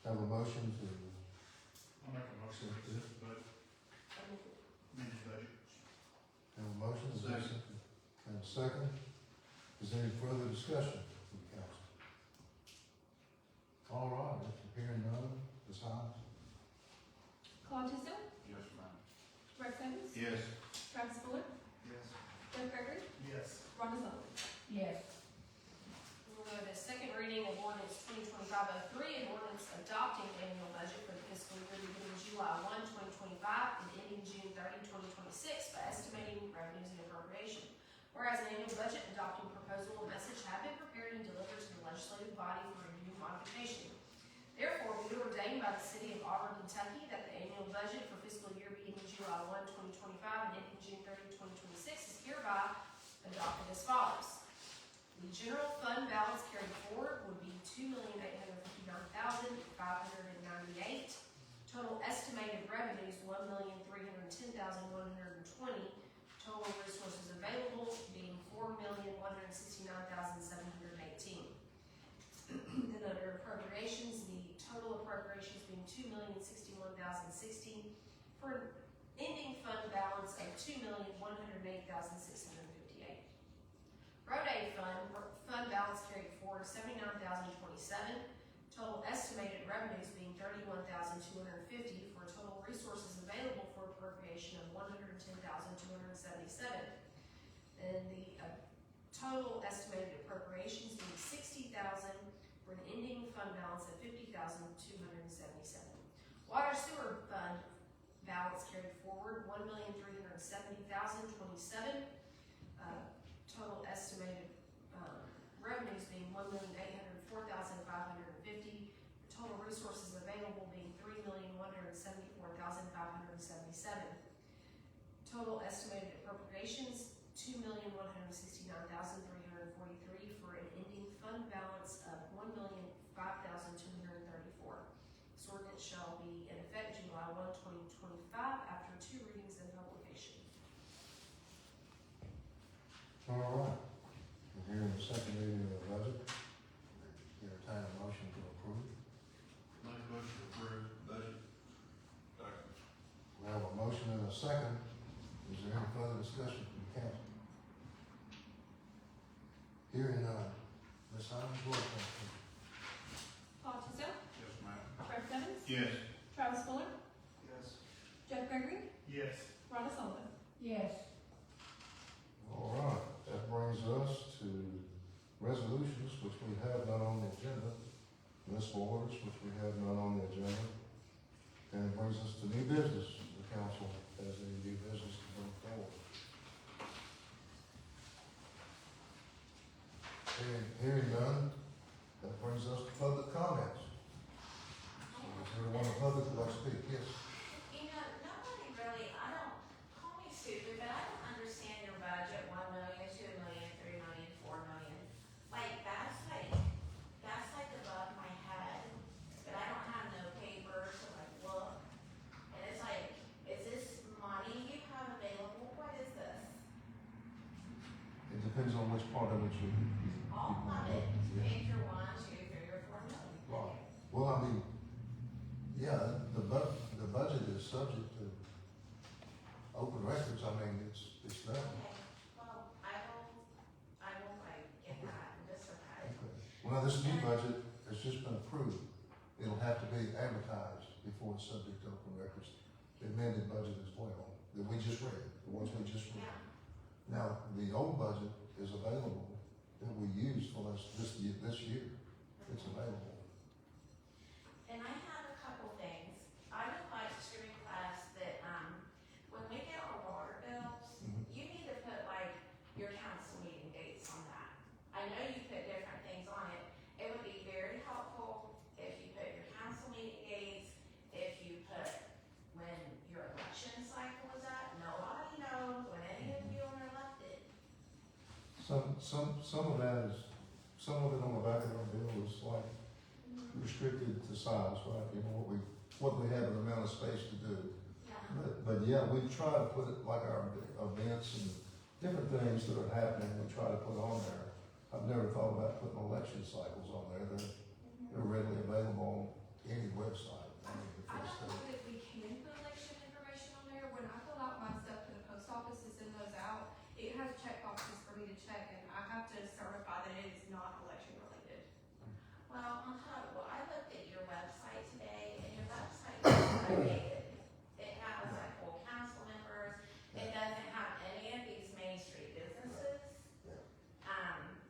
[SPEAKER 2] have a motion to
[SPEAKER 6] I'll make a motion to accept the budget, amended budget.
[SPEAKER 2] have a motion. Is there a second? And a second. Is there any further discussion from the council? All right, if you're hearing none, Ms. Hines?
[SPEAKER 7] Claude Tissot,
[SPEAKER 3] Yes, ma'am.
[SPEAKER 7] Rex Evans,
[SPEAKER 6] Yes.
[SPEAKER 7] Travis Fuller,
[SPEAKER 5] Yes.
[SPEAKER 7] Doug Gregory,
[SPEAKER 5] Yes.
[SPEAKER 7] Rhonda Sullivan.
[SPEAKER 8] Yes.
[SPEAKER 4] We'll go to second reading of ordinance 2025-03, an ordinance adopting the annual budget for the fiscal year beginning July 1, 2025, and ending June 30, 2026, by estimating revenues and appropriation. Whereas an annual budget adopting proposal and message have been prepared and delivered to the legislative body for review and modification. Therefore, be it ordained by the city of Auburn, Kentucky, that the annual budget for fiscal year beginning July 1, 2025, and ending June 30, 2026 is hereby adopted as follows. The general fund balance carried forward would be $2,859,598. Total estimated revenues $1,310,120. Total resources available being $4,169,718. Then under appropriations, the total appropriations being $2,061,060 for an ending fund balance of $2,108,658. Road aid fund balance carried forward $79,027. Total estimated revenues being $31,250 for total resources available for appropriation of $110,277. And the total estimated appropriations being $60,000 for an ending fund balance of $50,277. Water sewer fund balance carried forward $1,370,027. Total estimated revenues being $1,804,550. Total resources available being $3,174,577. Total estimated appropriations $2,169,343 for an ending fund balance of $1,005,234. This ordinance shall be in effect July 1, 2025, after 2 readings and publication.
[SPEAKER 2] All right. We're hearing the second reading of the budget. Entertain a motion to approve.
[SPEAKER 6] Make a motion to approve budget.
[SPEAKER 3] Second.
[SPEAKER 2] second. Is there any further discussion from the council? Hearing none. Ms. Hyman, roll call, please.
[SPEAKER 7] Paul Tisdale,
[SPEAKER 3] Yes, ma'am.
[SPEAKER 7] Fred Stebbins,
[SPEAKER 6] Yes.
[SPEAKER 7] Travis Fuller,
[SPEAKER 5] Yes.
[SPEAKER 7] Jeff Gregory,
[SPEAKER 6] Yes.
[SPEAKER 7] Rhonda Sullivan.
[SPEAKER 8] Yes.
[SPEAKER 2] All right, that brings us to resolutions, which we have none on the agenda. Municipal orders, which we have none on the agenda. And it brings us to new business. The council has any new business to bring forward. Hearing none, that brings us to public comments. So is there one in public who would like to speak? Yes.
[SPEAKER 1] You know, nobody really, I don't, call me stupid, but I don't understand your budget, 1 million, 2 million, 3 million, 4 million. Like, that's like above my head, but I don't have no paper to like look. And it's like, is this money you have available? What is this?
[SPEAKER 2] It depends on which part of it you.
[SPEAKER 1] All of it,
[SPEAKER 2] Yeah.
[SPEAKER 1] if you're 1, 2, 3, or 4 million.
[SPEAKER 2] Right. Well, I mean, yeah, the budget is subject to open records. I mean, it's done.
[SPEAKER 1] Okay, well, I will like get that and just okay.
[SPEAKER 2] Well, now this new budget has just been approved. It'll have to be advertised before it's subject to open records. The amended budget as well, that we just read, the ones we just read.
[SPEAKER 1] Yeah.
[SPEAKER 2] Now, the old budget is available that we used for this year. It's available.
[SPEAKER 1] And I have a couple things. I would like to request that, when we get our water bills,
[SPEAKER 2] Mhm.
[SPEAKER 1] you need to put like your council meeting dates on that. I know you put different things on it. It would be very helpful if you put your council meeting dates, if you put when your election cycle is up. Nobody knows when any of you are elected.
[SPEAKER 2] Some of that is, some of it on the back of our bill is like restricted to size, right? You know, what we have an amount of space to do.
[SPEAKER 1] Yeah.
[SPEAKER 2] But yeah, we try to put it like our events and different things that are happening, we try to put on there. I've never thought about putting election cycles on there. They're readily available on any website. I mean, if
[SPEAKER 7] I
[SPEAKER 2] it's,
[SPEAKER 7] don't know that we can put election information on there. When I fill out my stuff to the post office to send those out, it has check boxes for me to check, and I have to certify that it is not election related.
[SPEAKER 1] Well, on top, well, I looked at your website today, and your website is updated. It has like full council members, it doesn't have any of these Main Street businesses.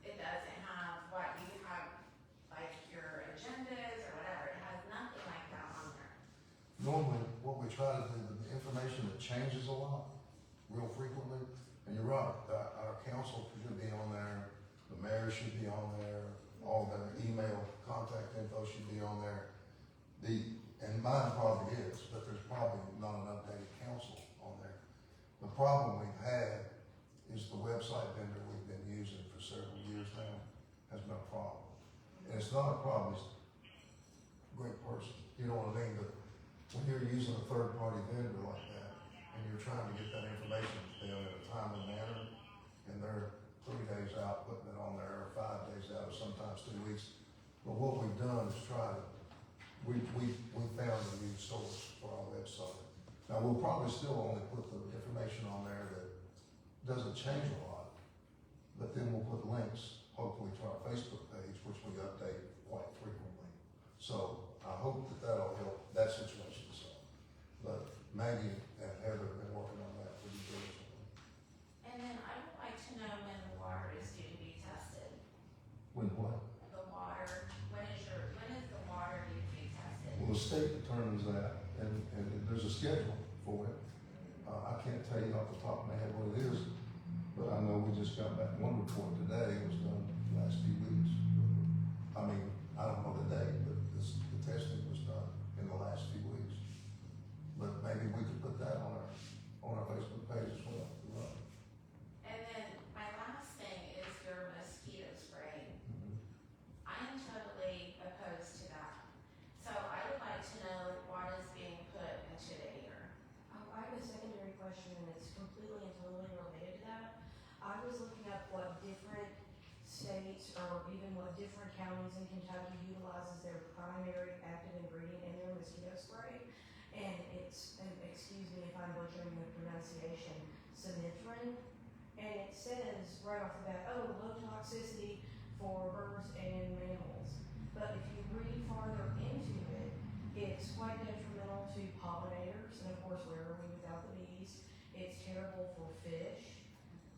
[SPEAKER 1] It doesn't have what you have, like your agendas or whatever, it has nothing like that on there.
[SPEAKER 2] normally, what we try to do, the information that changes a lot, real frequently, and you're right, our council should be on there, the mayor should be on there, all the email contact info should be on there. And mine probably is, but there's probably not an updated council on there. The problem we've had is the website vendor we've been using for several years now has been a problem. And it's not a problem, it's a great person, you know what I mean? But when you're using a third-party vendor like that, and you're trying to get that information to them in a timely manner, and they're 3 days out putting it on there, or 5 days out, or sometimes 2 weeks. But what we've done is try to, we found a new source for our website. Now, we'll probably still only put the information on there that doesn't change a lot, but then we'll put links, hopefully, to our Facebook page, which we update quite frequently. So I hope that that'll help that situation some. But Maggie and Heather have been working on that pretty diligently.
[SPEAKER 1] And then I would like to know when the water is due to be tested.
[SPEAKER 2] When what?
[SPEAKER 1] The water, when is the water due to be tested?
[SPEAKER 2] Well, the state determines that, and there's a schedule for it. I can't tell you off the top of my head what it is, but I know we just got back one report today, it was done the last few weeks. I mean, I don't know the date, but the testing was done in the last few weeks. But maybe we could put that on our Facebook page as well.
[SPEAKER 1] And then my last thing is your mosquito spray.
[SPEAKER 2] Mhm.
[SPEAKER 1] I am totally opposed to that. So I would like to know what is being put into the air.
[SPEAKER 9] I have a secondary question, and it's completely and totally related to that. I was looking up what different states, or even what different counties in Kentucky utilizes their primary active ingredient in their mosquito spray. and it's, and excuse me if I'm butchering the pronunciation, Sinitron. And it says right off the bat, oh, low toxicity for birds and mammals. But if you read farther into it, it's quite detrimental to pollinators, and of course, where are we without the bees? It's terrible for fish.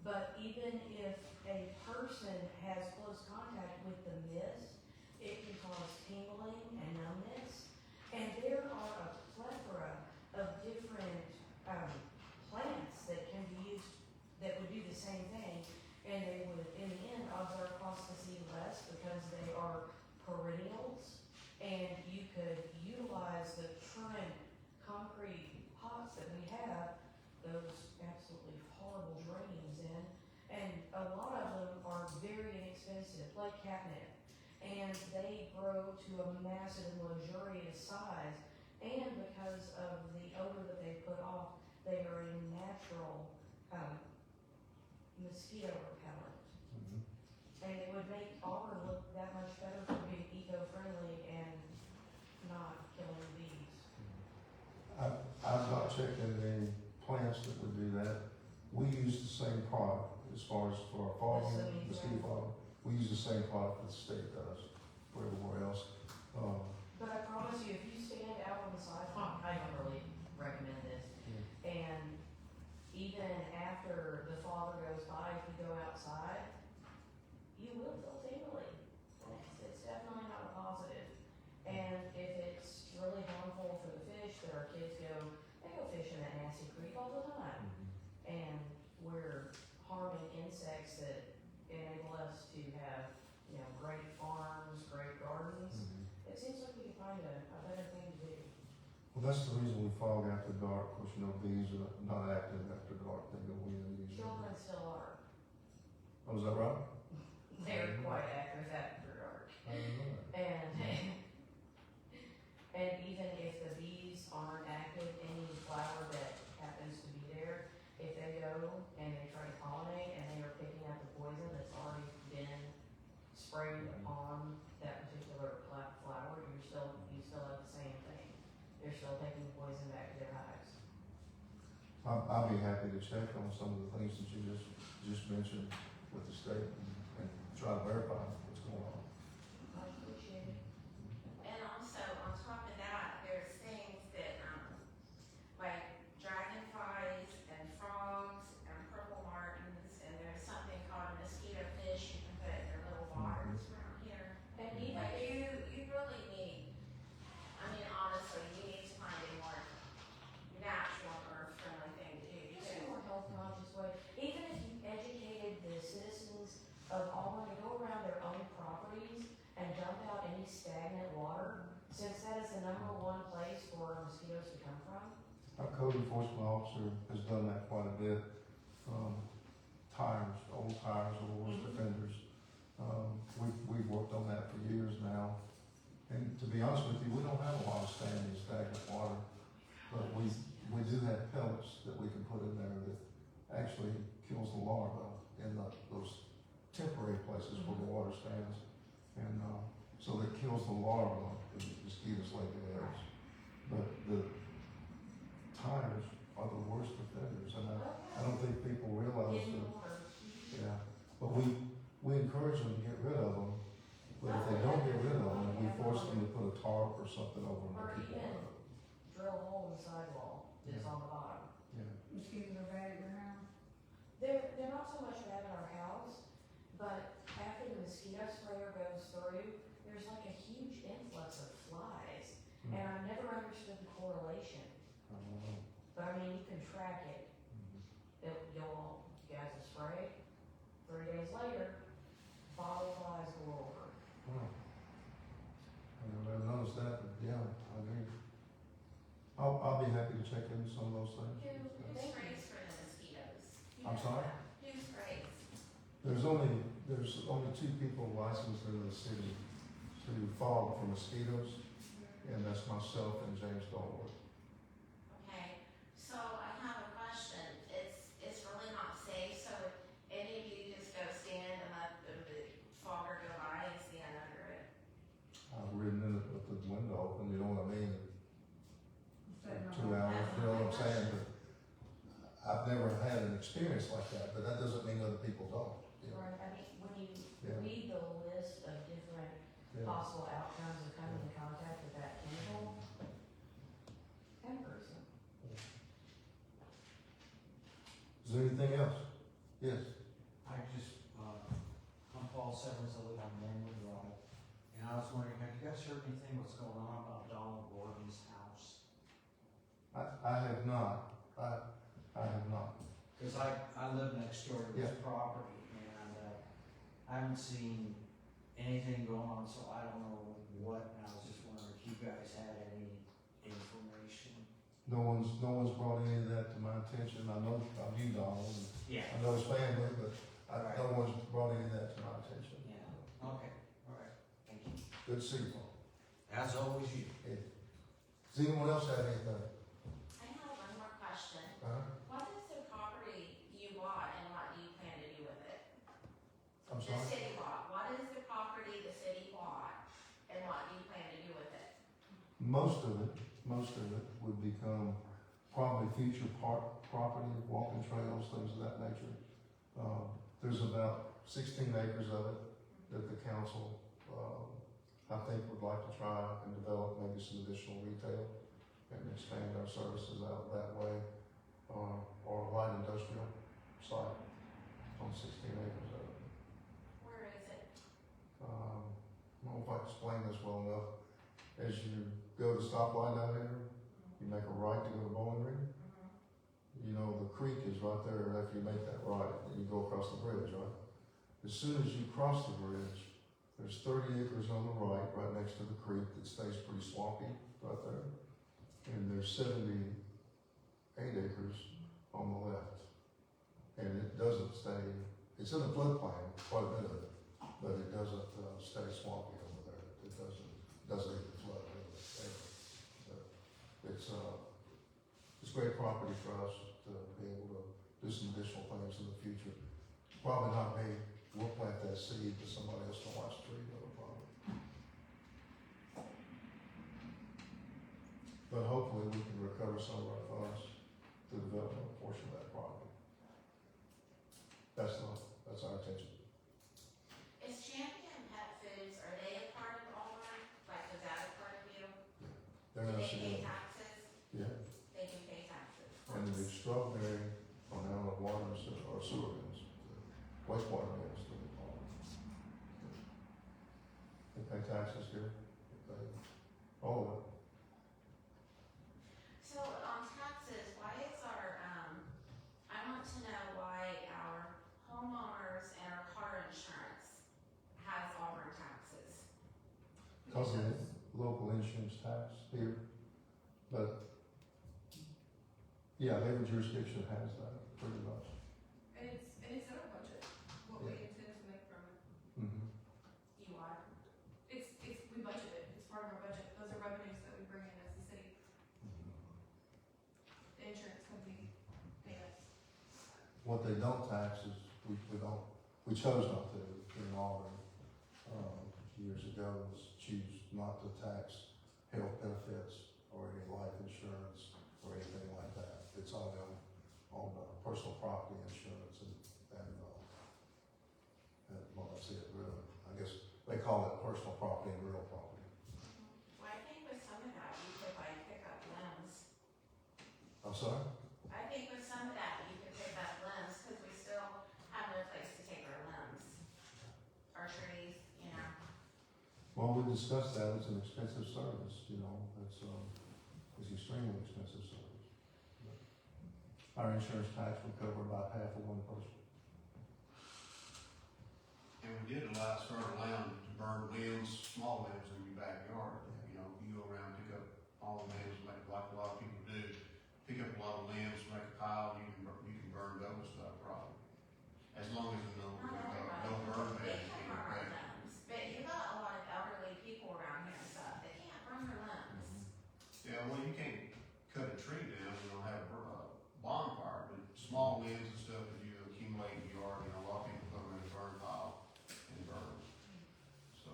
[SPEAKER 9] But even if a person has close contact with the mist, it can cause tingling and numbness. And there are a plethora of different plants that can be used that would do the same thing, and they would, in the end, odds are cost the seed less because they are perennials, and you could utilize the current concrete pots that we have, those absolutely horrible drainings in, and a lot of them are very inexpensive, like catnip, and they grow to a massive and luxurious size, and because of the odor that they put off, they are a natural mosquito repellent.
[SPEAKER 2] Mhm.
[SPEAKER 9] And it would make Auburn look that much better for being eco-friendly and not killing bees.
[SPEAKER 2] I've not checked into any plants that would do that. We use the same product as far as for our fogging,
[SPEAKER 9] The
[SPEAKER 2] mosquito fogging. We use the same product that the state does for everywhere else.
[SPEAKER 9] But I promise you, if you stand out on the sidewalk, I don't really recommend this. And even after the fogger goes by, if you go outside, you will feel tingly. It's definitely not a positive. And if it's really harmful for the fish, that our kids go fishing that nasty creek all the time. And we're harming insects that enable us to have, great farms, great gardens. It seems like we could find a better thing to do.
[SPEAKER 2] Well, that's the reason we fog after dark. Of course, bees are not active after dark. They go in usually.
[SPEAKER 9] Children still are.
[SPEAKER 2] Oh, is that right?
[SPEAKER 9] They're quite active after dark.
[SPEAKER 2] I didn't know that.
[SPEAKER 9] And even if the bees aren't active, any flower that happens to be there, if they go and they try to pollinate and they are picking up the poison that's already been sprayed on that particular flower, you still have the same thing. They're still taking the poison back to their hives.
[SPEAKER 2] I'll be happy to check on some of the things that you just mentioned with the state and try to verify what's going on.
[SPEAKER 9] I appreciate it.
[SPEAKER 1] And also, on top of that, there's things that, like dragonflies and frogs and purple martins, and there's something called a mosquito fish you can put in your little waters around here.
[SPEAKER 9] And even
[SPEAKER 1] But you really need, honestly, you need to find a more natural or friendly thing to do.
[SPEAKER 9] just a more health conscious way, even if you educated the citizens of Auburn to go around their own properties and dump out any stagnant water, since that is the #1 place for mosquitoes to come from.
[SPEAKER 2] Our code enforcement officer has done that quite a bit. Tires, old tires, or worst offenders. We've worked on that for years now. And to be honest with you, we don't have a lot of standing stagnant water, but we do have pellets that we can put in there that actually kills the larvae in those temporary places where the water stands. And so it kills the larvae, the mosquitoes lay their eggs. But the tires are the worst offenders, and I don't think people realize
[SPEAKER 9] In
[SPEAKER 2] that.
[SPEAKER 9] water.
[SPEAKER 2] Yeah, but we encourage them to get rid of them, but if they don't get rid of them, we force them to put a tarp or something over them to
[SPEAKER 9] Or
[SPEAKER 2] keep them
[SPEAKER 9] even
[SPEAKER 2] out.
[SPEAKER 9] drill a hole in the sidewall that's on the bottom.
[SPEAKER 2] Yeah,
[SPEAKER 8] Mosquitoes are bad at your house?
[SPEAKER 9] They're not so much bad in our house, but after the mosquito sprayer goes through, there's like a huge influx of flies. And I've never understood the correlation,
[SPEAKER 2] I don't know.
[SPEAKER 9] but you can track it. You guys will spray, 3 days later, bottle flies go over.
[SPEAKER 2] Well, I've noticed that, but yeah, I agree. I'll be happy to check into some of those things.
[SPEAKER 1] Who sprays for the mosquitoes?
[SPEAKER 2] I'm sorry?
[SPEAKER 1] Who sprays?
[SPEAKER 2] There's only 2 people licensed in the city to fog for mosquitoes, and that's myself and James Dolworth.
[SPEAKER 1] Okay, so I have a question. It's really not safe, so if any of you just go stand and let the fogger go by and stand under it.
[SPEAKER 2] I've ridden in it with the window open, you know what I mean?
[SPEAKER 8] Sitting on
[SPEAKER 2] that, but that doesn't mean other people don't, you know?
[SPEAKER 9] Right, I mean, when you
[SPEAKER 2] Yeah.
[SPEAKER 9] read the list of different
[SPEAKER 2] Yeah.
[SPEAKER 9] possible outcomes of coming in contact with that chemical, kind of gruesome.
[SPEAKER 2] Is there anything else? Yes,
[SPEAKER 10] I just, I'm Paul Severs, I live on Manwood Drive, and I was wondering, have you guys heard anything what's going on about Donald Gordon's house?
[SPEAKER 2] I have not, I have not.
[SPEAKER 10] Cause I live next door to this property, and, I haven't seen anything going on, so I don't know what, and I was just wondering if you guys had any information.
[SPEAKER 2] No one's brought any of that to my attention. I know, I view Donald, and
[SPEAKER 10] Yeah.
[SPEAKER 2] I know his family, but no one's brought any of that to my attention.
[SPEAKER 10] Yeah, okay, alright, thank you.
[SPEAKER 2] Good to see you, Paul.
[SPEAKER 10] As always, you.
[SPEAKER 2] Does anyone else have anything?
[SPEAKER 11] I have one more question.
[SPEAKER 2] Uh-huh.
[SPEAKER 11] What is the property you bought and what do you plan to do with it?
[SPEAKER 2] I'm
[SPEAKER 11] The
[SPEAKER 2] sorry?
[SPEAKER 11] city bought. What is the property the city bought and what do you plan to do with it?
[SPEAKER 2] Most of it would become probably future property, walking trails, things of that nature. There's about 16 acres of it that the council, I think would like to try and develop maybe some additional retail and expand our services out that way, or a light industrial site on 16 acres of it.
[SPEAKER 11] Where is it?
[SPEAKER 2] I don't know if I explained this well enough. As you go to the stoplight out here, you make a right to go to Bowling Green. You know, the creek is right there after you make that right, and you go across the bridge, right? As soon as you cross the bridge, there's 30 acres on the right next to the creek that stays pretty swampy right there. And there's 78 acres on the left. And it doesn't stay, it's in the floodplain, quite a bit of it, but it doesn't stay swampy over there. It doesn't even flood really. But it's great property for us to be able to do some additional things in the future. Probably not me, we'll plant that seed, but somebody else can watch the tree, no problem. But hopefully we can recover some of our funds to develop a portion of that property. That's our intention.
[SPEAKER 11] Is Champion Pet Foods, are they a part of Auburn? Like, is that a part of you?
[SPEAKER 2] They're
[SPEAKER 11] Do
[SPEAKER 2] not
[SPEAKER 11] they pay
[SPEAKER 2] sure.
[SPEAKER 11] taxes?
[SPEAKER 2] Yeah,
[SPEAKER 11] They do pay taxes.
[SPEAKER 2] and the extraordinary amount of water and sewer bills, wastewater bills that we call them. They pay taxes here, they pay all of it.
[SPEAKER 11] So on taxes, why is our, I want to know why our homeowners and our car insurance has Auburn taxes.
[SPEAKER 2] Because of the local insurance tax here, but, yeah, every jurisdiction has that, pretty much.
[SPEAKER 7] And it's in our budget, what we intend to make from it.
[SPEAKER 2] Mm-hmm.
[SPEAKER 11] You are.
[SPEAKER 7] We budget it, it's part of our budget, those are revenues that we bring in as a city. The insurance company pays.
[SPEAKER 2] What they don't tax is, we chose not to in Auburn, years ago, was choose not to tax health benefits or any life insurance or anything like that. It's all on personal property insurance and well, that's it, really. I guess they call it personal property and real property.
[SPEAKER 11] Well, I think with some of that, you could like pick up limbs.
[SPEAKER 2] I'm sorry?
[SPEAKER 11] I think with some of that, you could pick up limbs, cause we still have no place to take our limbs. Our trees, you know.
[SPEAKER 2] Well, we discussed that, it's an expensive service, you know, it's extremely expensive service. But our insurance tax would cover about half of one person.
[SPEAKER 6] And we did allow, start allowing to burn limbs, small limbs in your backyard. You know, you go around, pick up all the limbs, like a lot of people do. Pick up a lot of limbs, make a pile, you can burn those without a problem. As long as there's no burn ban.
[SPEAKER 11] They can burn our limbs, but you got a lot of elderly people around here and stuff, they can't burn their limbs.
[SPEAKER 6] Yeah, well, you can't cut a tree down, you know, have a bonfire, but small limbs and stuff that you accumulate in your yard, you know, a lot of people put them in a burn pile and burn. So,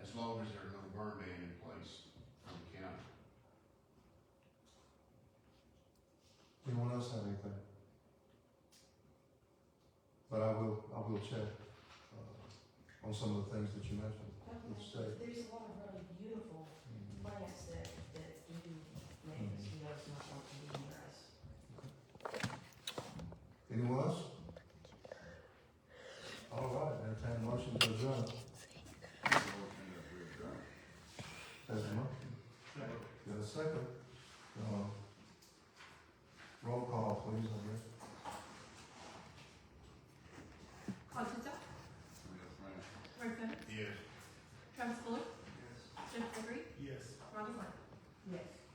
[SPEAKER 6] as long as there's no burn ban in place from the county.
[SPEAKER 2] Anyone else have any But I will check, on some of the things that you mentioned with the state.
[SPEAKER 9] There's a lot of really beautiful plants that do make mosquitoes not want to be near us.
[SPEAKER 2] Anyone else? All right, entertain a motion to adjourn. Has a motion? Got a second? Roll call, please, I guess.
[SPEAKER 7] Constance, Ray Simmons,
[SPEAKER 3] Yes.
[SPEAKER 7] Travis Fuller, Jennifer Green,
[SPEAKER 3] Yes.
[SPEAKER 7] Ronnie Martin.
[SPEAKER 9] Yes.